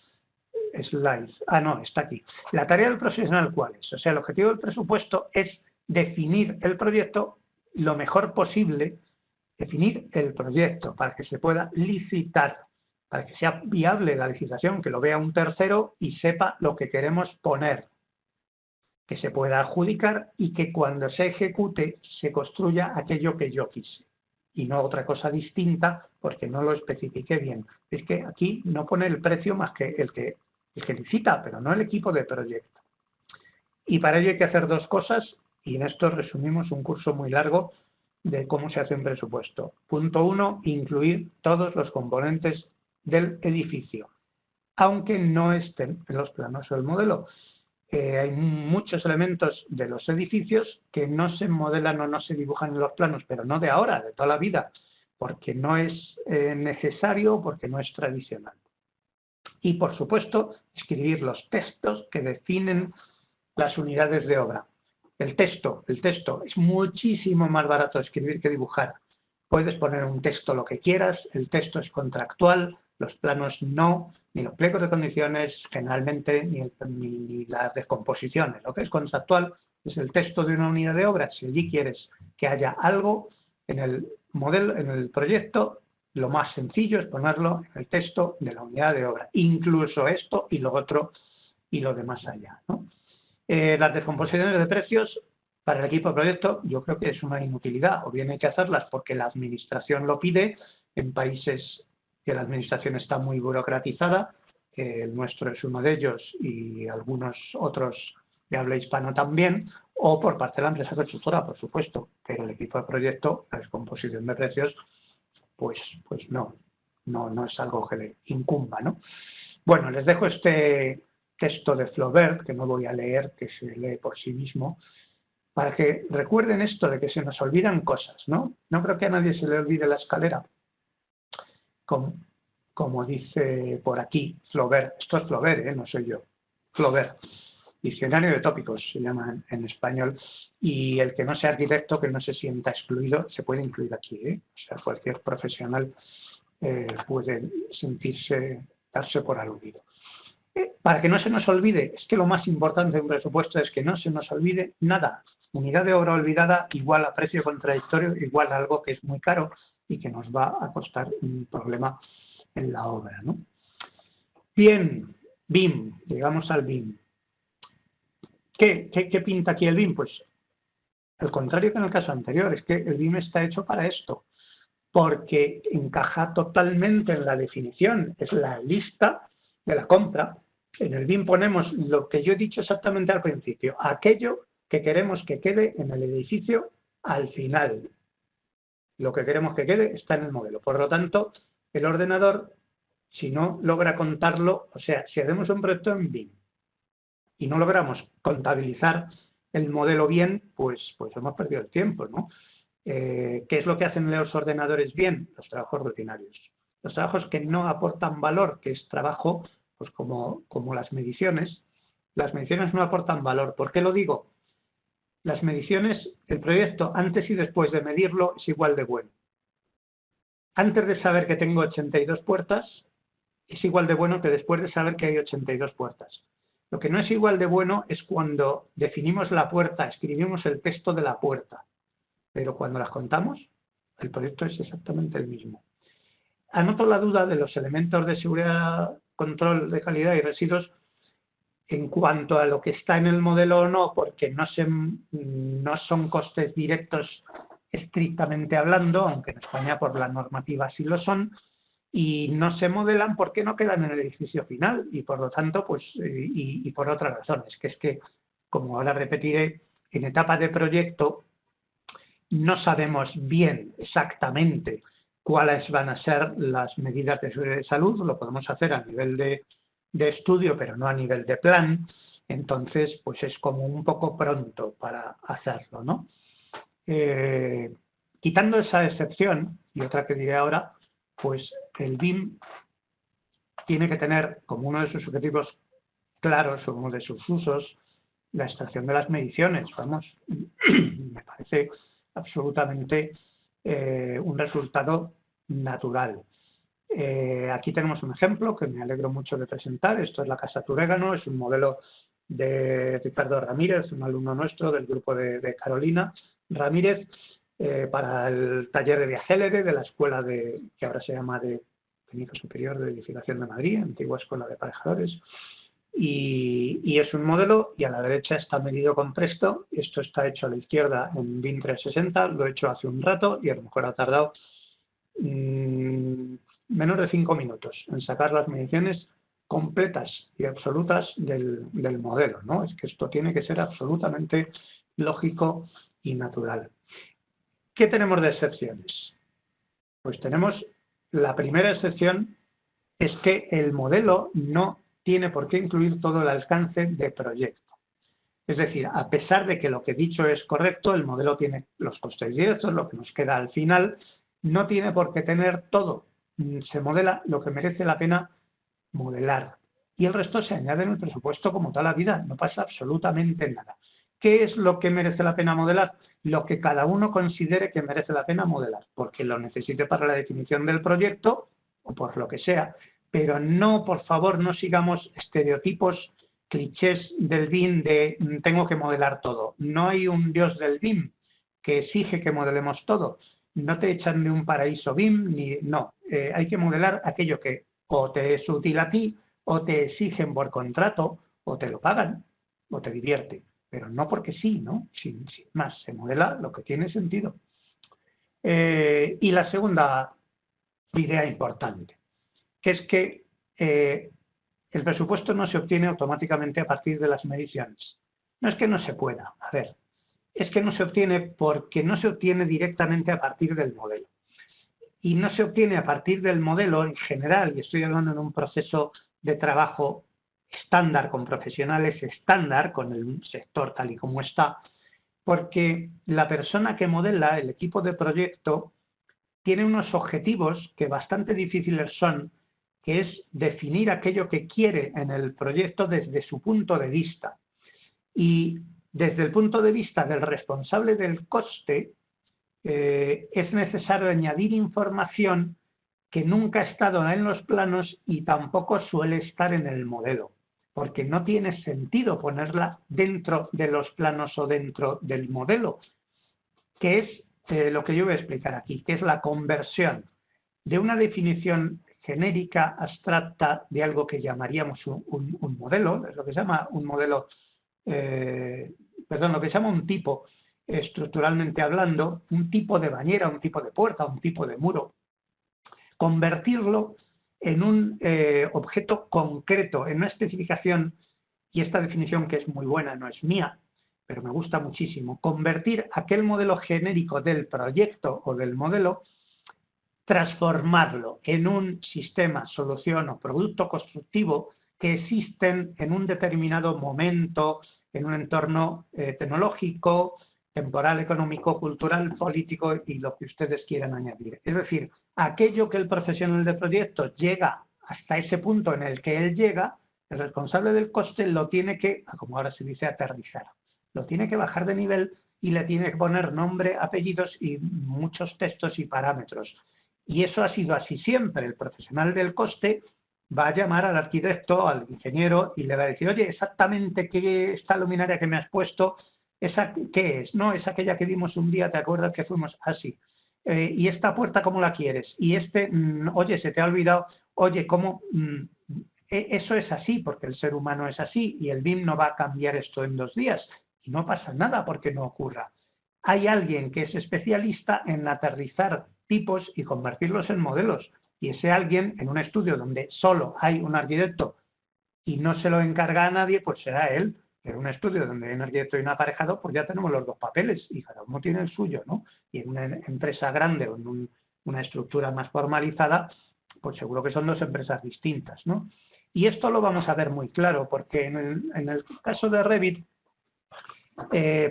slide. No, está aquí. La tarea del profesional, ¿cuál es? O sea, el objetivo del presupuesto es definir el proyecto lo mejor posible, definir el proyecto para que se pueda licitar, para que sea viable la licitación, que lo vea un tercero y sepa lo que queremos poner, que se pueda adjudicar y que cuando se ejecute se construya aquello que yo quise y no otra cosa distinta porque no lo especifique bien. Es que aquí no pone el precio más que el que licita, pero no el equipo de proyecto. Y para ello hay que hacer dos cosas y en esto resumimos un curso muy largo de cómo se hace un presupuesto. Punto 1, incluir todos los componentes del edificio, aunque no estén en los planos o el modelo. Hay muchos elementos de los edificios que no se modelan o no se dibujan en los planos, pero no de ahora, de toda la vida, porque no es necesario, porque no es tradicional. Y, por supuesto, escribir los textos que definen las unidades de obra. El texto es muchísimo más barato de escribir que dibujar. Puedes poner un texto lo que quieras, el texto es contractual, los planos no, ni los pliegos de condiciones generalmente, ni las descomposiciones. Lo que es contractual es el texto de una unidad de obra. Si allí quieres que haya algo en el modelo, en el proyecto, lo más sencillo es ponerlo en el texto de la unidad de obra. Incluso esto y lo otro y lo de más allá, ¿no? Las descomposiciones de precios para el equipo de proyecto yo creo que es una inutilidad, o bien hay que hacerlas porque la administración lo pide en países que la administración está muy burocratizada, el nuestro es uno de ellos y algunos otros de habla hispana también, o por parte de la empresa constructora, por supuesto, pero el equipo de proyecto, la descomposición de precios, pues no es algo que le incumba, ¿no? Bueno, les dejo este texto de Flaubert, que no voy a leer, que se lee por sí mismo, para que recuerden esto de que se nos olvidan cosas, ¿no? No creo que a nadie se le olvide la escalera, como dice por aquí Flaubert. Esto es Flaubert, no soy yo. Flaubert, diccionario de tópicos se llama en español, y el que no sea arquitecto, que no se sienta excluido, se puede incluir aquí, O sea, cualquier profesional puede darse por aludido. Para que no se nos olvide, es que lo más importante de un presupuesto es que no se nos olvide nada. Unidad de obra olvidada igual a precio contradictorio, igual a algo que es muy caro y que nos va a costar un problema en la obra, ¿no? Bien, BIM, llegamos al BIM. ¿Qué pinta aquí el BIM? Pues al contrario que en el caso anterior, es que el BIM está hecho para esto, porque encaja totalmente en la definición, es la lista de la compra. En el BIM ponemos lo que yo he dicho exactamente al principio, aquello que queremos que quede en el edificio al final. Lo que queremos que quede está en el modelo. Por lo tanto, el ordenador, si no logra contarlo, o sea, si hacemos un proyecto en BIM y no logramos contabilizar el modelo bien, pues hemos perdido el tiempo, ¿no? ¿Qué es lo que hacen los ordenadores bien? Los trabajos rutinarios. Los trabajos que no aportan valor, que es trabajo, pues como las mediciones no aportan valor. ¿Por qué lo digo? Las mediciones, el proyecto antes y después de medirlo es igual de bueno. Antes de saber que tengo 82 puertas, es igual de bueno que después de saber que hay 82 puertas. Lo que no es igual de bueno es cuando definimos la puerta, escribimos el texto de la puerta, pero cuando las contamos, el proyecto es exactamente el mismo. Anoto la duda de los elementos de seguridad, control de calidad y residuos en cuanto a lo que está en el modelo o no, porque no son costes directos estrictamente hablando, aunque en España por la normativa sí lo son, y no se modelan porque no quedan en el edificio final y por lo tanto, pues, y por otras razones, que es que, como ahora repetiré, en etapa de proyecto no sabemos bien exactamente cuáles van a ser las medidas de seguridad y salud, lo podemos hacer a nivel de estudio, pero no a nivel de plan, entonces pues es como un poco pronto para hacerlo, ¿no? Quitando esa excepción, y otra que diré ahora, pues el BIM tiene que tener como uno de sus objetivos claros o uno de sus usos la extracción de las mediciones. Vamos, me parece absolutamente un resultado natural. Aquí tenemos un ejemplo que me alegro mucho de presentar. Esto es la Casa Turégano, es un modelo de Ricardo Ramírez, un alumno nuestro del grupo de Carolina Ramírez, para el taller de Viajélere de la escuela que ahora se llama de Técnico Superior de Edificación de Madrid, antigua escuela de aparejadores. Y es un modelo, y a la derecha está medido con Presto. Esto está hecho a la izquierda en BIM 360, lo he hecho hace un rato y a lo mejor ha tardado menos de 5 minutos en sacar las mediciones completas y absolutas del modelo, ¿no? Es que esto tiene que ser absolutamente lógico y natural. ¿Qué tenemos de excepciones? Pues tenemos la primera excepción, es que el modelo no tiene por qué incluir todo el alcance de proyecto. Es decir, a pesar de que lo que he dicho es correcto, el modelo tiene los costes directos, lo que nos queda al final, no tiene por qué tener todo. Se modela lo que merece la pena modelar. Y el resto se añade en el presupuesto como toda la vida, no pasa absolutamente nada. ¿Qué es lo que merece la pena modelar? Lo que cada uno considere que merece la pena modelar, porque lo necesite para la definición del proyecto o por lo que sea. Pero no, por favor, no sigamos estereotipos, clichés del BIM de tengo que modelar todo. No hay un dios del BIM que exige que modelemos todo. No te echan de un paraíso BIM, no. Hay que modelar aquello que o te es útil a ti, o te exigen por contrato, o te lo pagan, o te divierte. Pero no porque sí, ¿no? Sin más, se modela lo que tiene sentido. Y la segunda idea importante, que es que el presupuesto no se obtiene automáticamente a partir de las mediciones. No es que no se pueda, a ver, es que no se obtiene porque no se obtiene directamente a partir del modelo. Y no se obtiene a partir del modelo en general, y estoy hablando en un proceso de trabajo estándar, con profesionales estándar, con el sector tal y como está, porque la persona que modela, el equipo de proyecto, tiene unos objetivos que bastante difíciles son, que es definir aquello que quiere en el proyecto desde su punto de vista. Y desde el punto de vista del responsable del coste, es necesario añadir información que nunca ha estado en los planos y tampoco suele estar en el modelo, porque no tiene sentido ponerla dentro de los planos o dentro del modelo, que es lo que yo voy a explicar aquí, que es la conversión de una definición genérica, abstracta, de algo que llamaríamos un modelo, es lo que se llama un modelo, lo que se llama un tipo, estructuralmente hablando, un tipo de bañera, un tipo de puerta, un tipo de muro, convertirlo en un objeto concreto, en una especificación, y esta definición que es muy buena, no es mía, pero me gusta muchísimo, convertir aquel modelo genérico del proyecto o del modelo, transformarlo en un sistema, solución o producto constructivo que existen en un determinado momento, en un entorno tecnológico, temporal, económico, cultural, político y lo que ustedes quieran añadir. Es decir, aquello que el profesional de proyecto llega hasta ese punto en el que él llega, el responsable del coste lo tiene que, como ahora se dice, aterrizar. Lo tiene que bajar de nivel y le tiene que poner nombre, apellidos y muchos textos y parámetros. Y eso ha sido así siempre. El profesional del coste va a llamar al arquitecto, al ingeniero, y le va a decir, oye, exactamente qué esta luminaria que me has puesto, ¿esa qué es? No, es aquella que vimos un día, ¿te acuerdas que fuimos así? ¿Y esta puerta cómo la quieres? Y oye, se te ha olvidado, oye, ¿cómo? Eso es así, porque el ser humano es así, y el BIM no va a cambiar esto en 2 días, y no pasa nada porque no ocurra. Hay alguien que es especialista en aterrizar tipos y convertirlos en modelos, y ese alguien, en un estudio donde solo hay un arquitecto y no se lo encarga a nadie, pues será él. En un estudio donde hay un arquitecto y un aparejado, pues ya tenemos los 2 papeles y cada uno tiene el suyo, ¿no? Y en una empresa grande o en una estructura más formalizada, pues seguro que son 2 empresas distintas, ¿no? Y esto lo vamos a ver muy claro, porque en el caso de Revit,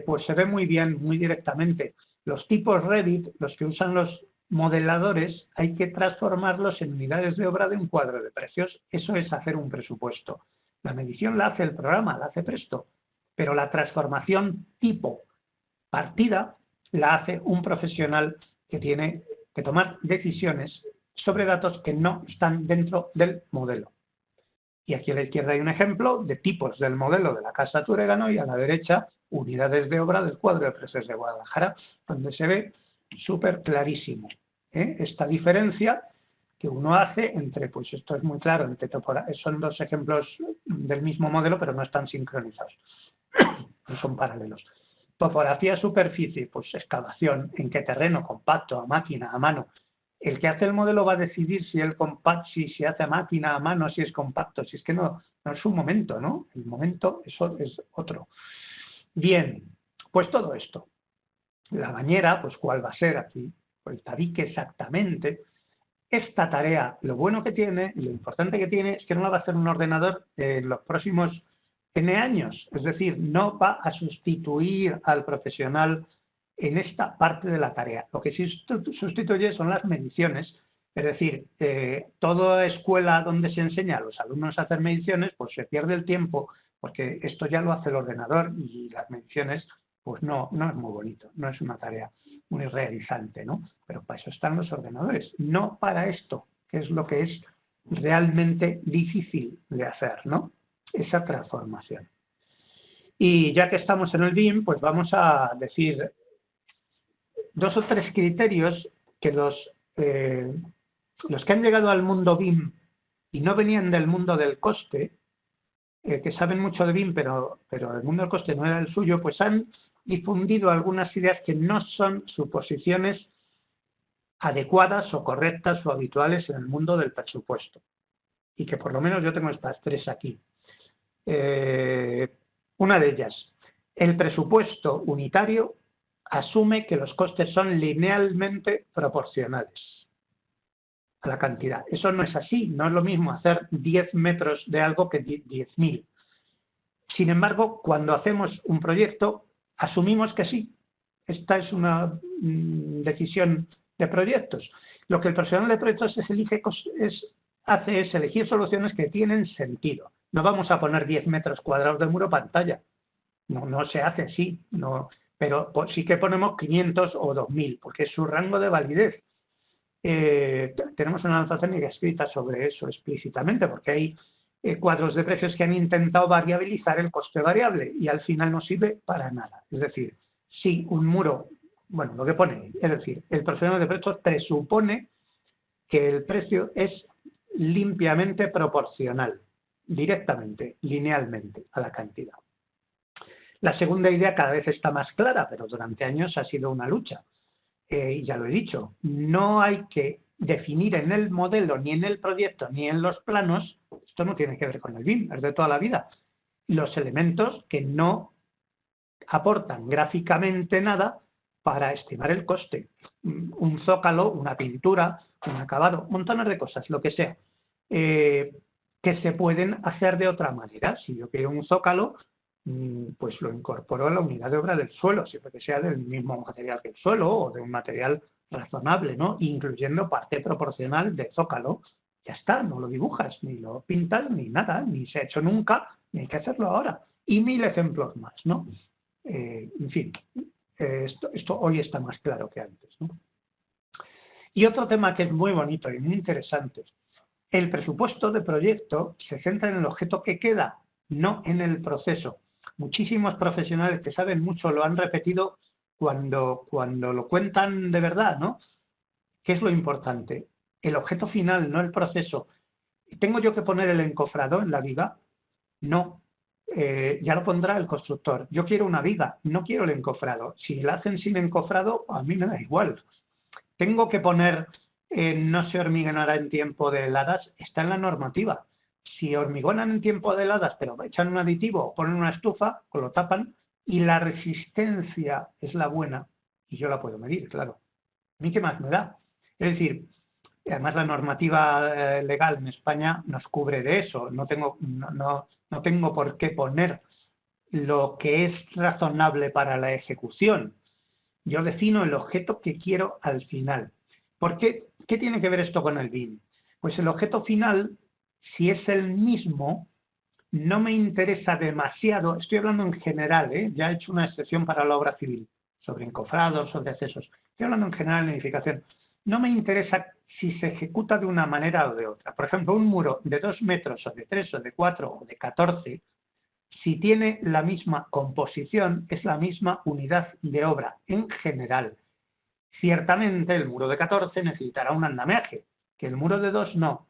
pues se ve muy bien, muy directamente. Los tipos Revit, los que usan los modeladores, hay que transformarlos en unidades de obra de un cuadro de precios. Eso es hacer un presupuesto. La medición la hace el programa, la hace Presto, pero la transformación tipo partida la hace un profesional que tiene que tomar decisiones sobre datos que no están dentro del modelo. Y aquí a la izquierda hay un ejemplo de tipos del modelo de la Casa Turegano y a la derecha unidades de obra del cuadro de precios de Guadalajara, donde se ve súper clarísimo esta diferencia que uno hace entre, pues esto es muy claro, son 2 ejemplos del mismo modelo, pero no están sincronizados, no son paralelos. Topografía, superficie, pues excavación, en qué terreno, compacto, a máquina, a mano. El que hace el modelo va a decidir si se hace a máquina, a mano, si es compacto, si es que no es su momento, ¿no? El momento eso es otro. Bien, pues todo esto. La bañera, pues ¿cuál va a ser aquí? Pues el tabique exactamente. Esta tarea, lo bueno que tiene, y lo importante que tiene, es que no la va a hacer un ordenador en los próximos N años. Es decir, no va a sustituir al profesional en esta parte de la tarea. Lo que sí sustituye son las mediciones. Es decir, toda escuela donde se enseña a los alumnos a hacer mediciones, pues se pierde el tiempo, porque esto ya lo hace el ordenador y las mediciones, pues no es muy bonito, no es una tarea muy realizante, ¿no? Pero para eso están los ordenadores, no para esto, que es lo que es realmente difícil de hacer, ¿no? Esa transformación. Y ya que estamos en el BIM, pues vamos a decir 2 o 3 criterios que los que han llegado al mundo BIM y no venían del mundo del coste, que saben mucho de BIM, pero el mundo del coste no era el suyo, pues han difundido algunas ideas que no son suposiciones adecuadas o correctas o habituales en el mundo del presupuesto. Y que por lo menos yo tengo estas 3 aquí. Una de ellas, el presupuesto unitario asume que los costes son linealmente proporcionales a la cantidad. Eso no es así, no es lo mismo hacer 10 metros de algo que 10.000. Sin embargo, cuando hacemos un proyecto, asumimos que sí. Esta es una decisión de proyectos. Lo que el profesional de proyectos hace es elegir soluciones que tienen sentido. No vamos a poner 10 metros cuadrados de muro pantalla. No se hace así. No, pero sí que ponemos 500 o 2.000, porque es su rango de validez. Tenemos una lanza técnica escrita sobre eso explícitamente, porque hay cuadros de precios que han intentado variabilizar el coste variable y al final no sirve para nada. Es decir, si un muro, bueno, lo que pone, es decir, el profesional de precios presupone que el precio es limpiamente proporcional, directamente, linealmente a la cantidad. La segunda idea cada vez está más clara, pero durante años ha sido una lucha. Y ya lo he dicho, no hay que definir en el modelo, ni en el proyecto, ni en los planos, esto no tiene que ver con el BIM, es de toda la vida, los elementos que no aportan gráficamente nada para estimar el coste. Un zócalo, una pintura, un acabado, montones de cosas, lo que sea, que se pueden hacer de otra manera. Si yo quiero un zócalo, pues lo incorporo a la unidad de obra del suelo, siempre que sea del mismo material que el suelo o de un material razonable, ¿no? Incluyendo parte proporcional de zócalo. Ya está, no lo dibujas, ni lo pintas, ni nada, ni se ha hecho nunca, ni hay que hacerlo ahora. Y 1000 ejemplos más, ¿no? En fin, esto hoy está más claro que antes, ¿no? Y otro tema que es muy bonito y muy interesante El presupuesto de proyecto se centra en el objeto que queda, no en el proceso. Muchísimos profesionales que saben mucho lo han repetido cuando lo cuentan de verdad, ¿no? ¿Qué es lo importante? El objeto final, no el proceso. ¿Tengo yo que poner el encofrado en la viga? No. Ya lo pondrá el constructor. Yo quiero una viga, no quiero el encofrado. Si la hacen sin encofrado, a mí me da igual. Tengo que poner no se hormigonará en tiempo de heladas, está en la normativa. Si hormigonan en tiempo de heladas, pero echan un aditivo o ponen una estufa, pues lo tapan y la resistencia es la buena y yo la puedo medir, claro. ¿A mí qué más me da? Es decir, además la normativa legal en España nos cubre de eso. No tengo por qué poner lo que es razonable para la ejecución. Yo defino el objeto que quiero al final. ¿Por qué? ¿Qué tiene que ver esto con el BIM? Pues el objeto final, si es el mismo, no me interesa demasiado. Estoy hablando en general, ya he hecho una excepción para la obra civil, sobre encofrados, sobre accesos. Estoy hablando en general en edificación. No me interesa si se ejecuta de una manera o de otra. Por ejemplo, un muro de 2 metros, o de 3, o de 4, o de 14, si tiene la misma composición, es la misma unidad de obra en general. Ciertamente el muro de 14 necesitará un andamiaje, que el muro de 2 no.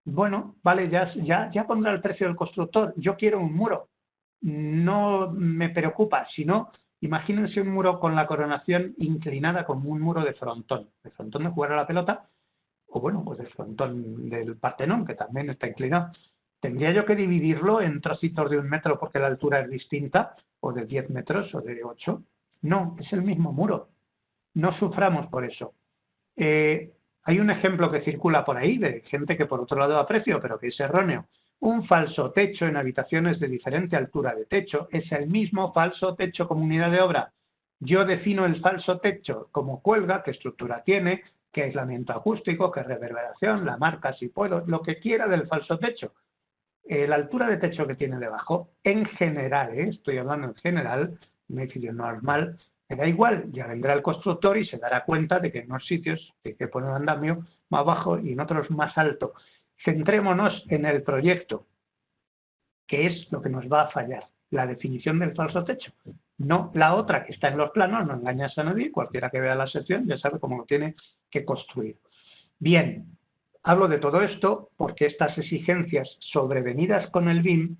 Bueno, vale, ya pondrá el precio del constructor. Yo quiero un muro. No me preocupa, sino imagínense un muro con la coronación inclinada como un muro de frontón de jugar a la pelota, o bueno, pues de frontón del Partenón, que también está inclinado. ¿Tendría yo que dividirlo en trocitos de 1 metro porque la altura es distinta, o de 10 metros, o de 8? No, es el mismo muro. No suframos por eso. Hay un ejemplo que circula por ahí de gente que por otro lado aprecio, pero que es erróneo. Un falso techo en habitaciones de diferente altura de techo es el mismo falso techo como unidad de obra. Yo defino el falso techo como cuelga, qué estructura tiene, qué aislamiento acústico, qué reverberación, la marca si puedo, lo que quiera del falso techo. La altura de techo que tiene debajo, en general, estoy hablando en general, un edificio normal, me da igual, ya vendrá el constructor y se dará cuenta de que en unos sitios hay que poner un andamio más bajo y en otros más alto. Centrémonos en el proyecto, que es lo que nos va a fallar, la definición del falso techo. No la otra que está en los planos, no engañas a nadie, cualquiera que vea la sección ya sabe cómo lo tiene que construir. Bien, hablo de todo esto porque estas exigencias sobrevenidas con el BIM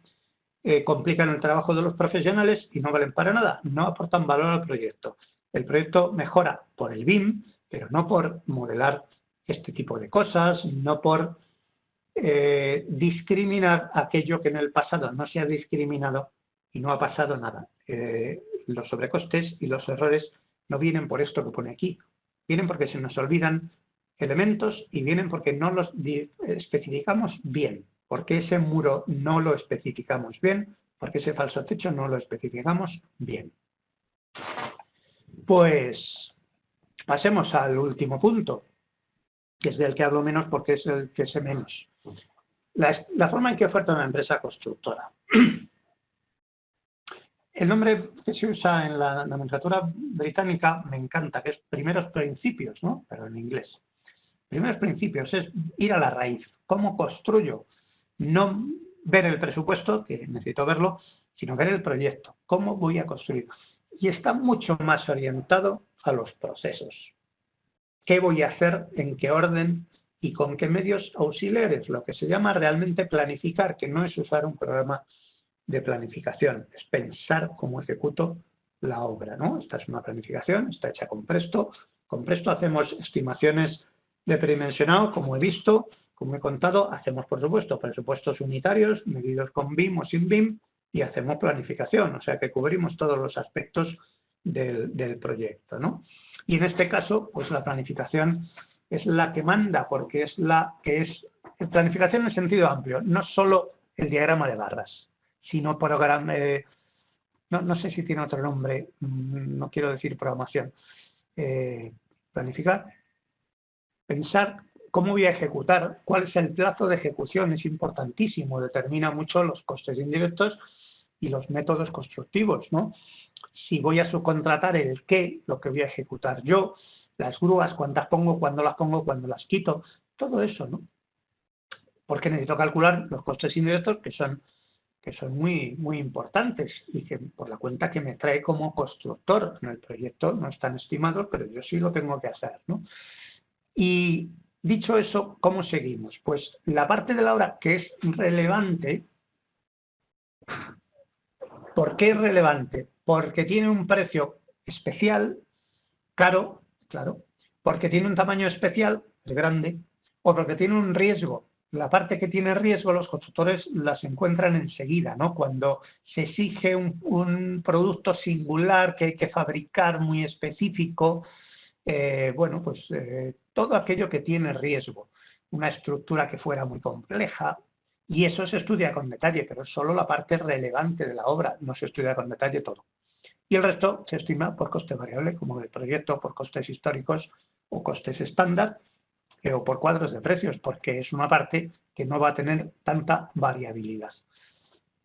complican el trabajo de los profesionales y no valen para nada, no aportan valor al proyecto. El proyecto mejora por el BIM, pero no por modelar este tipo de cosas, no por discriminar aquello que en el pasado no se ha discriminado y no ha pasado nada. Los sobrecostes y los errores no vienen por esto que pone aquí, vienen porque se nos olvidan elementos y vienen porque no los especificamos bien. Porque ese muro no lo especificamos bien, porque ese falso techo no lo especificamos bien. Pues pasemos al último punto, que es del que hablo menos porque es el que sé menos. La forma en que oferta una empresa constructora. El nombre que se usa en la nomenclatura británica me encanta, que es primeros principios, ¿no? Pero en inglés. Primeros principios es ir a la raíz. ¿Cómo construyo? No ver el presupuesto, que necesito verlo, sino ver el proyecto. ¿Cómo voy a construir? Y está mucho más orientado a los procesos. ¿Qué voy a hacer? ¿En qué orden? ¿Y con qué medios auxiliares? Lo que se llama realmente planificar, que no es usar un programa de planificación, es pensar cómo ejecuto la obra, ¿no? Esta es una planificación, está hecha con Presto. Con Presto hacemos estimaciones de predimensionado, como he visto, como he contado, hacemos, por supuesto, presupuestos unitarios, medidos con BIM o sin BIM, y hacemos planificación, o sea que cubrimos todos los aspectos del proyecto, ¿no? Y en este caso, pues la planificación es la que manda, porque es la que es planificación en sentido amplio, no solo el diagrama de barras, sino programa, no sé si tiene otro nombre, no quiero decir programación, planificar, pensar cómo voy a ejecutar, cuál es el plazo de ejecución, es importantísimo, determina mucho los costes indirectos y los métodos constructivos, ¿no? Si voy a subcontratar el qué, lo que voy a ejecutar yo, las grúas, cuántas pongo, cuándo las quito, todo eso, ¿no? porque necesito calcular los costes indirectos que son muy, muy importantes y que por la cuenta que me trae como constructor en el proyecto no están estimados, pero yo sí lo tengo que hacer, ¿no? Y dicho eso, ¿cómo seguimos? Pues la parte de la obra que es relevante. ¿Por qué es relevante? Porque tiene un precio especial, caro, claro, porque tiene un tamaño especial, grande, o porque tiene un riesgo. La parte que tiene riesgo, los constructores las encuentran enseguida, ¿no? Cuando se exige un producto singular que hay que fabricar muy específico, bueno, pues todo aquello que tiene riesgo, una estructura que fuera muy compleja, y eso se estudia con detalle, pero es solo la parte relevante de la obra, no se estudia con detalle todo. Y el resto se estima por coste variable, como el proyecto, por costes históricos o costes estándar, o por cuadros de precios, porque es una parte que no va a tener tanta variabilidad.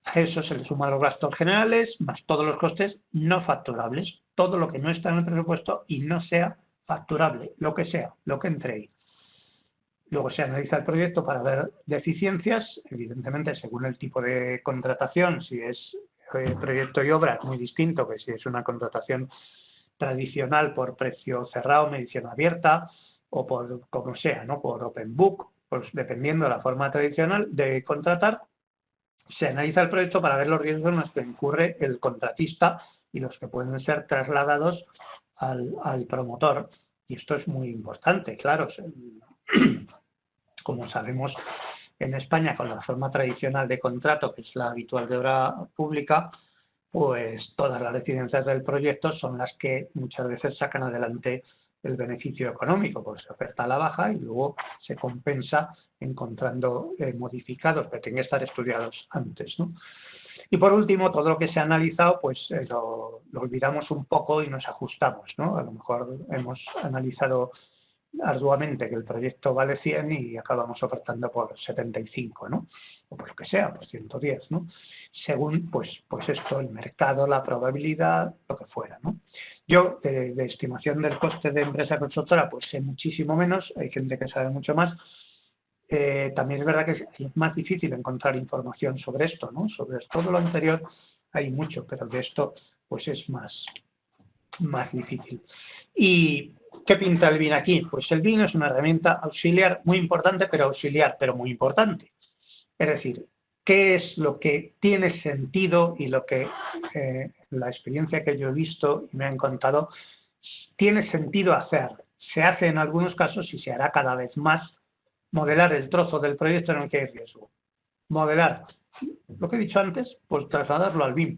A eso se le suman los gastos generales, más todos los costes no facturables, todo lo que no está en el presupuesto y no sea facturable, lo que sea, lo que entre ahí. Luego se analiza el proyecto para ver deficiencias, evidentemente según el tipo de contratación, si es proyecto y obra es muy distinto que si es una contratación tradicional por precio cerrado, medición abierta o por como sea, ¿no? Por open book, pues dependiendo de la forma tradicional de contratar, se analiza el proyecto para ver los riesgos en los que incurre el contratista y los que pueden ser trasladados al promotor. Y esto es muy importante, claro. Como sabemos, en España, con la forma tradicional de contrato, que es la habitual de obra pública, pues todas las decidencias del proyecto son las que muchas veces sacan adelante el beneficio económico, porque se oferta a la baja y luego se compensa encontrando modificados que tienen que estar estudiados antes, ¿no? Y por último, todo lo que se ha analizado, pues lo olvidamos un poco y nos ajustamos, ¿no? A lo mejor hemos analizado arduamente que el proyecto vale 100 y acabamos ofertando por 75, ¿no? O por lo que sea, por 110, ¿no? Según, pues esto, el mercado, la probabilidad, lo que fuera, ¿no? Yo, de estimación del coste de empresa constructora, pues sé muchísimo menos, hay gente que sabe mucho más. También es verdad que es más difícil encontrar información sobre esto, ¿no? Sobre todo lo anterior hay mucho, pero de esto, pues es más difícil. ¿Y qué pinta el BIM aquí? Pues el BIM es una herramienta auxiliar muy importante, pero muy importante. Es decir, ¿qué es lo que tiene sentido y lo que la experiencia que yo he visto y me han contado tiene sentido hacer? Se hace en algunos casos y se hará cada vez más modelar el trozo del proyecto en el que hay riesgo. Modelar, lo que he dicho antes, pues trasladarlo al BIM.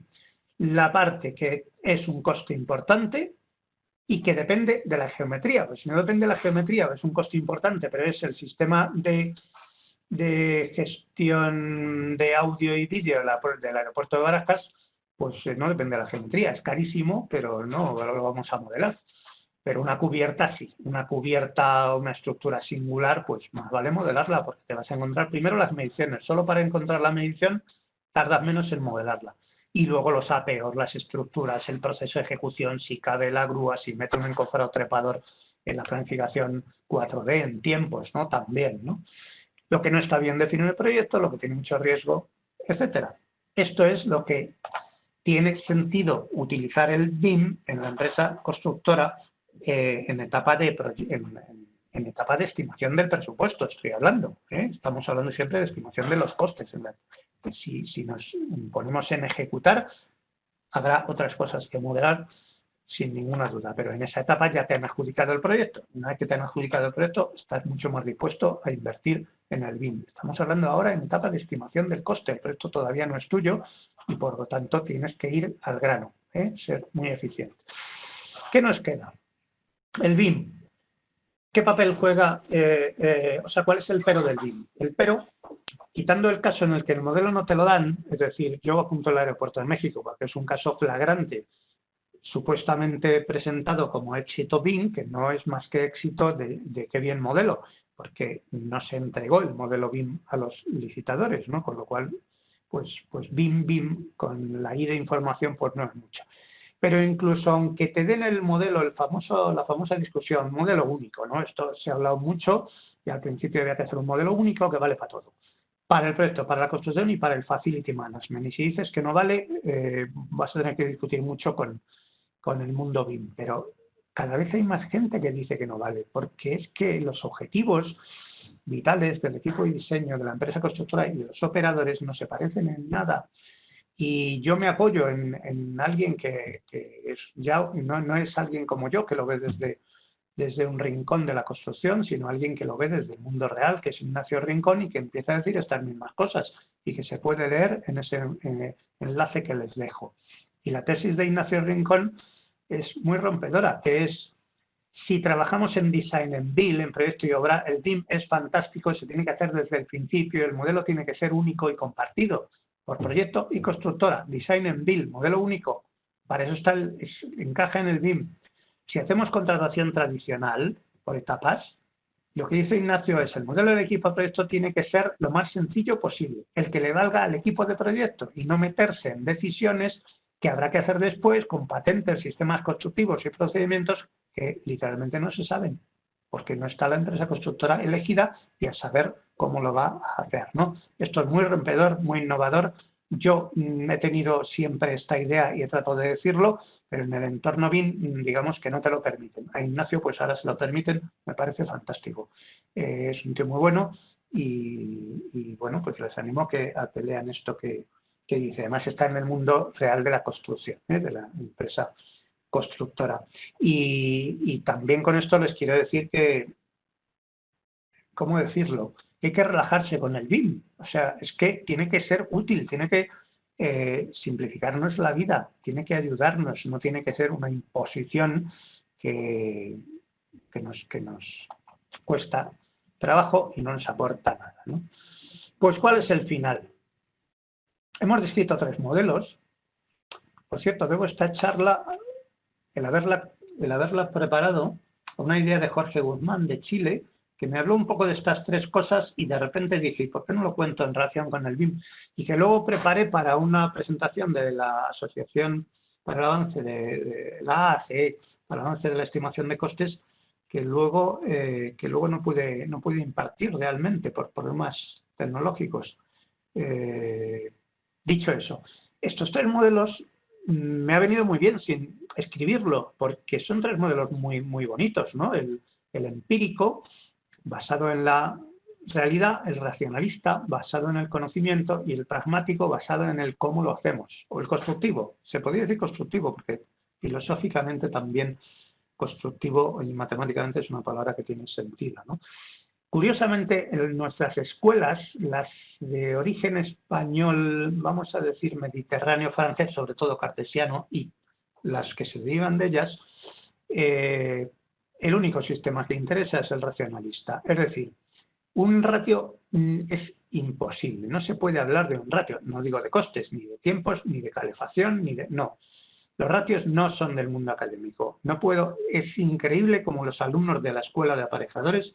La parte que es un coste importante y que depende de la geometría. Pues si no depende de la geometría, es un coste importante, pero es el sistema de gestión de audio y vídeo del aeropuerto de Barajas, pues no depende de la geometría. Es carísimo, pero no lo vamos a modelar. Pero una cubierta sí, una cubierta, una estructura singular, pues más vale modelarla, porque te vas a encontrar primero las mediciones. Solo para encontrar la medición tardas menos en modelarla. Y luego los apeos, las estructuras, el proceso de ejecución, si cabe la grúa, si mete un encofrado trepador en la planificación 4D, en tiempos, ¿no? También, ¿no? Lo que no está bien definido en el proyecto, lo que tiene mucho riesgo, etcétera. Esto es lo que tiene sentido utilizar el BIM en la empresa constructora en etapa de estimación del presupuesto, estoy hablando. Estamos hablando siempre de estimación de los costes. Si nos ponemos en ejecutar, habrá otras cosas que modelar sin ninguna duda, pero en esa etapa ya te han adjudicado el proyecto. Una vez que te han adjudicado el proyecto, estás mucho más dispuesto a invertir en el BIM. Estamos hablando ahora en etapa de estimación del coste. El proyecto todavía no es tuyo y, por lo tanto, tienes que ir al grano, ser muy eficiente. ¿Qué nos queda? El BIM. ¿Qué papel juega? ¿Cuál es el pero del BIM? El pero, quitando el caso en el que el modelo no te lo dan, es decir, yo apunto el aeropuerto de México porque es un caso flagrante, supuestamente presentado como éxito BIM, que no es más que éxito de qué bien modelo, porque no se entregó el modelo BIM a los licitadores, ¿no? Con lo cual, pues BIM, con la I de información, pues no es mucho. Pero incluso aunque te den el modelo, la famosa discusión, modelo único, ¿no? Esto se ha hablado mucho y al principio había que hacer un modelo único que vale para todo. para el proyecto, para la construcción y para el facility management. Y si dices que no vale, vas a tener que discutir mucho con el mundo BIM. Pero cada vez hay más gente que dice que no vale, porque es que los objetivos vitales del equipo de diseño de la empresa constructora y de los operadores no se parecen en nada. Y yo me apoyo en alguien que es ya no es alguien como yo, que lo ve desde un rincón de la construcción, sino alguien que lo ve desde el mundo real, que es Ignacio Rincón, y que empieza a decir estas mismas cosas, y que se puede leer en ese enlace que les dejo. Y la tesis de Ignacio Rincón es muy rompedora, que es: si trabajamos en design, en BIM, en proyecto y obra, el BIM es fantástico, se tiene que hacer desde el principio, el modelo tiene que ser único y compartido por proyecto y constructora. Design en BIM, modelo único, para eso encaja en el BIM. Si hacemos contratación tradicional, por etapas, lo que dice Ignacio es: el modelo del equipo de proyecto tiene que ser lo más sencillo posible, el que le valga al equipo de proyecto, y no meterse en decisiones que habrá que hacer después con patentes, sistemas constructivos y procedimientos que literalmente no se saben, porque no está la empresa constructora elegida y a saber cómo lo va a hacer, ¿no? Esto es muy rompedor, muy innovador. Yo he tenido siempre esta idea y he tratado de decirlo, pero en el entorno BIM, digamos que no te lo permiten. A Ignacio, pues ahora se lo permiten, me parece fantástico. Es un tío muy bueno y bueno, pues les animo a que lean esto que dice. Además está en el mundo real de la construcción, de la empresa constructora. Y también con esto les quiero decir que, ¿cómo decirlo?, que hay que relajarse con el BIM. O sea, es que tiene que ser útil, tiene que simplificarnos la vida, tiene que ayudarnos, no tiene que ser una imposición que nos cuesta trabajo y no nos aporta nada, ¿no? Pues, ¿cuál es el final? Hemos descrito 3 modelos. Por cierto, debo esta charla, el haberla preparado, una idea de Jorge Guzmán de Chile, que me habló un poco de estas 3 cosas y de repente dije: ¿por qué no lo cuento en relación con el BIM? Y que luego preparé para una presentación de la Asociación para el Avance de la AACE, para el avance de la estimación de costes, que luego no pude impartir realmente por problemas tecnológicos. Dicho eso, estos 3 modelos me ha venido muy bien sin escribirlo, porque son 3 modelos muy, muy bonitos, ¿no? El empírico, basado en la realidad; el racionalista, basado en el conocimiento; y el pragmático, basado en el cómo lo hacemos. O el constructivo, se podría decir constructivo, porque filosóficamente también constructivo y matemáticamente es una palabra que tiene sentido, ¿no? Curiosamente, en nuestras escuelas, las de origen español, vamos a decir mediterráneo francés, sobre todo cartesiano, y las que se derivan de ellas, el único sistema que interesa es el racionalista. Es decir, un ratio es imposible, no se puede hablar de un ratio, no digo de costes, ni de tiempos, ni de calefacción, no. Los ratios no son del mundo académico. Es increíble como los alumnos de la escuela de aparejadores,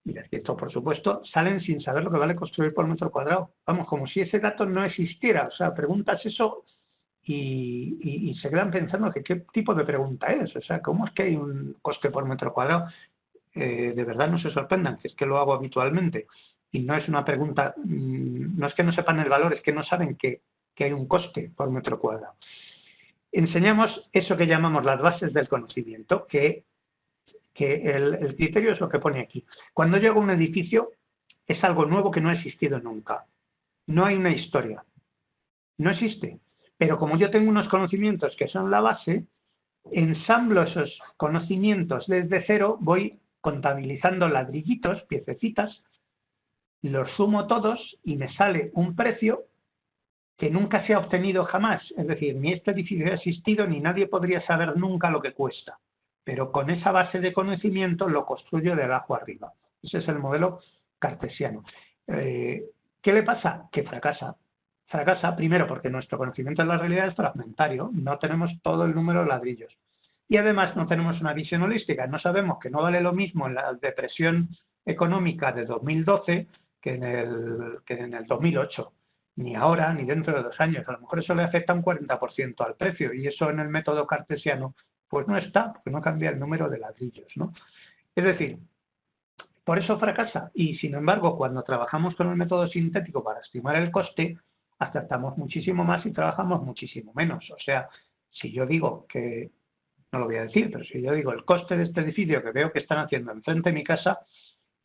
y les cito, por supuesto, salen sin saber lo que vale construir por metro cuadrado. Vamos, como si ese dato no existiera. O sea, preguntas eso y se quedan pensando que qué tipo de pregunta es. O sea, ¿cómo es que hay un coste por metro cuadrado? De verdad no se sorprendan, que es que lo hago habitualmente. Y no es una pregunta, no es que no sepan el valor, es que no saben que hay un coste por metro cuadrado. Enseñamos eso que llamamos las bases del conocimiento, que el criterio es lo que pone aquí. Cuando llego a un edificio, es algo nuevo que no ha existido nunca. No hay una historia. No existe. Pero como yo tengo unos conocimientos que son la base, ensamblo esos conocimientos desde cero, voy contabilizando ladrillitos, piececitas, los sumo todos y me sale un precio que nunca se ha obtenido jamás. Es decir, ni este edificio ha existido ni nadie podría saber nunca lo que cuesta. Pero con esa base de conocimiento lo construyo de abajo arriba. Ese es el modelo cartesiano. ¿Qué le pasa? Que fracasa. Fracasa primero porque nuestro conocimiento de la realidad es fragmentario. No tenemos todo el número de ladrillos. Y además no tenemos una visión holística. No sabemos que no vale lo mismo en la depresión económica de 2012 que en el 2008. Ni ahora, ni dentro de 2 años. A lo mejor eso le afecta un 40% al precio. Y eso en el método cartesiano pues no está, porque no cambia el número de ladrillos, ¿no? Es decir, por eso fracasa. Y sin embargo, cuando trabajamos con el método sintético para estimar el coste, acertamos muchísimo más y trabajamos muchísimo menos. O sea, si yo digo que, no lo voy a decir, pero si yo digo el coste de este edificio que veo que están haciendo enfrente de mi casa,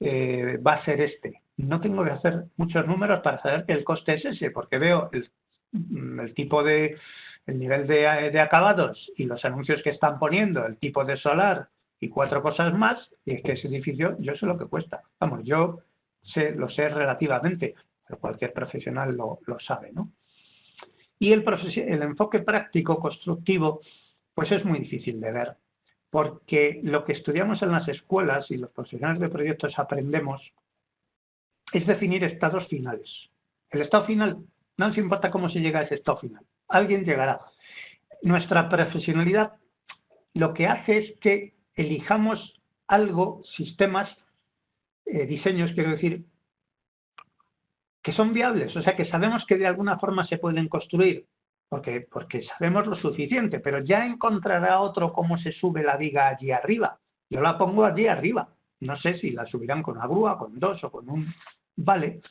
va a ser este. No tengo que hacer muchos números para saber que el coste es ese, porque veo el tipo de, el nivel de acabados y los anuncios que están poniendo, el tipo de solar y 4 cosas más, y es que ese edificio yo sé lo que cuesta. Vamos, yo lo sé relativamente, pero cualquier profesional lo sabe, ¿no? Y el enfoque práctico, constructivo, pues es muy difícil de ver, porque lo que estudiamos en las escuelas y los profesionales de proyectos aprendemos es definir estados finales. El estado final, no nos importa cómo se llega a ese estado final, alguien llegará. Nuestra profesionalidad lo que hace es que elijamos algo, sistemas, diseños, quiero decir, que son viables, o sea, que sabemos que de alguna forma se pueden construir, porque sabemos lo suficiente, pero ya encontrará otro cómo se sube la viga allí arriba. Yo la pongo allí arriba, no sé si la subirán con una grúa, con 2 o con un vale.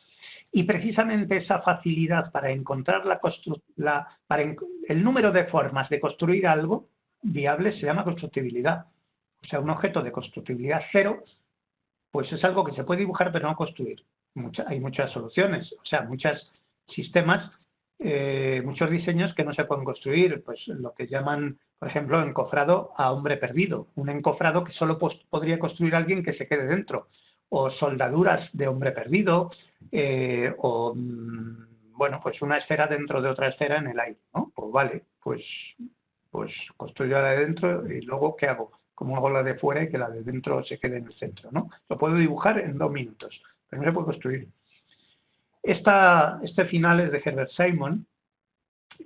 Y precisamente esa facilidad para encontrar el número de formas de construir algo viable se llama constructibilidad. O sea, un objeto de constructibilidad 0, pues es algo que se puede dibujar pero no construir. Hay muchas soluciones, o sea, muchos sistemas, muchos diseños que no se pueden construir, pues lo que llaman, por ejemplo, encofrado a hombre perdido, un encofrado que solo podría construir alguien que se quede dentro, o soldaduras de hombre perdido, bueno, pues una esfera dentro de otra esfera en el aire, ¿no? Pues vale, pues construyo la de dentro y luego ¿qué hago? Como hago la de fuera y que la de dentro se quede en el centro, ¿no? Lo puedo dibujar en 2 minutos, pero no se puede construir. Este final es de Herbert Simon,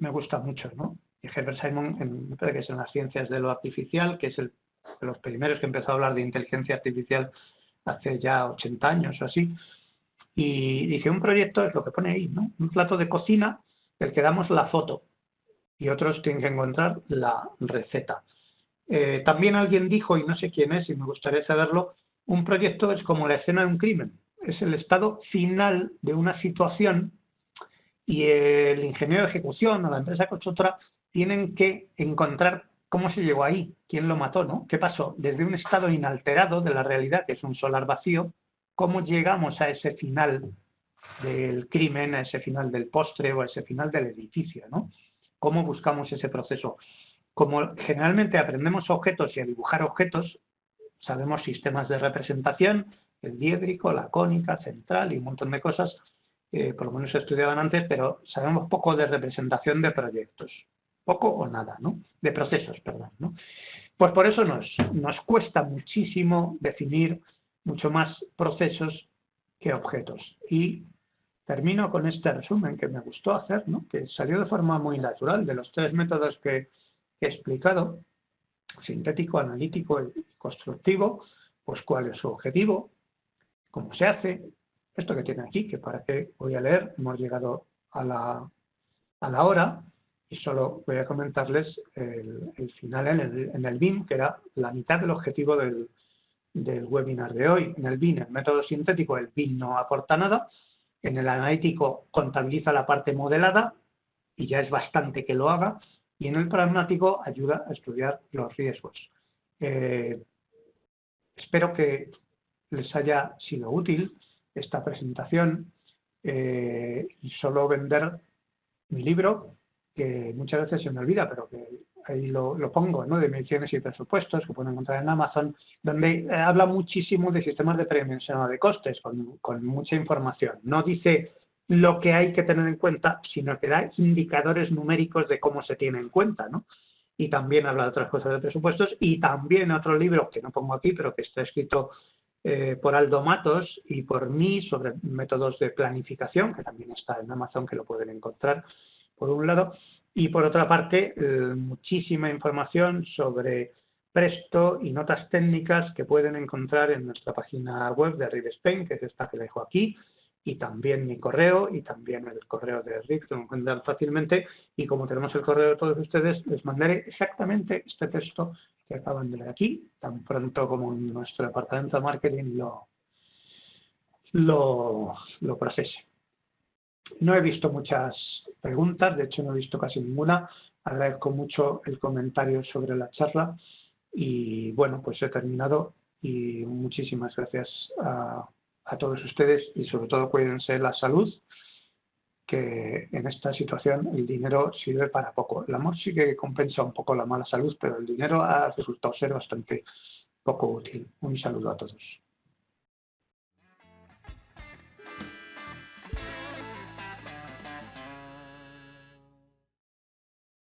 me gusta mucho, ¿no? Y Herbert Simon, me parece que es en las ciencias de lo artificial, que es de los primeros que empezó a hablar de inteligencia artificial hace ya 80 años o así. Y dice, un proyecto es lo que pone ahí, ¿no? Un plato de cocina del que damos la foto y otros tienen que encontrar la receta. También alguien dijo, y no sé quién es, y me gustaría saberlo, un proyecto es como la escena de un crimen, es el estado final de una situación y el ingeniero de ejecución o la empresa constructora tienen que encontrar cómo se llegó ahí, quién lo mató, ¿no? ¿Qué pasó? Desde un estado inalterado de la realidad, que es un solar vacío, ¿cómo llegamos a ese final del crimen, a ese final del postre o a ese final del edificio, ¿no? ¿Cómo buscamos ese proceso? Como generalmente aprendemos objetos y a dibujar objetos, sabemos sistemas de representación, el diédrico, la cónica, central y un montón de cosas, por lo menos se estudiaban antes, pero sabemos poco de representación de proyectos. Poco o nada, ¿no? De procesos, perdón, ¿no? Pues por eso nos cuesta muchísimo definir mucho más procesos que objetos. Y termino con este resumen que me gustó hacer, ¿no? Que salió de forma muy natural de los 3 métodos que he explicado, sintético, analítico y constructivo, pues cuál es su objetivo, cómo se hace, esto que tiene aquí, que para qué voy a leer, hemos llegado a la hora y solo voy a comentarles el final en el BIM, que era la mitad del objetivo del webinar de hoy. En el BIM, el método sintético, el BIM no aporta nada, en el analítico contabiliza la parte modelada y ya es bastante que lo haga, y en el pragmático ayuda a estudiar los riesgos. Espero que les haya sido útil esta presentación y solo vender mi libro, que muchas veces se me olvida, pero que ahí lo pongo, ¿no? De mediciones y presupuestos, que pueden encontrar en Amazon, donde habla muchísimo de sistemas de predimensionado de costes, con mucha información. No dice lo que hay que tener en cuenta, sino que da indicadores numéricos de cómo se tiene en cuenta, ¿no? Y también habla de otras cosas de presupuestos, y también otro libro que no pongo aquí, pero que está escrito por Aldo Matos y por mí sobre métodos de planificación, que también está en Amazon, que lo pueden encontrar por un lado, y por otra parte muchísima información sobre Presto y notas técnicas que pueden encontrar en nuestra página web de Riv Spain, que es esta que dejo aquí, y también mi correo y también el correo de Riv, que lo encuentran fácilmente, y como tenemos el correo de todos ustedes, les mandaré exactamente este texto que acaban de leer aquí, tan pronto como nuestro departamento de marketing lo procese. No he visto muchas preguntas, de hecho no he visto casi ninguna. Agradezco mucho el comentario sobre la charla y bueno, pues he terminado y muchísimas gracias a todos ustedes y sobre todo cuídense la salud, que en esta situación el dinero sirve para poco. El amor sí que compensa un poco la mala salud, pero el dinero ha resultado ser bastante poco útil. Un saludo a todos.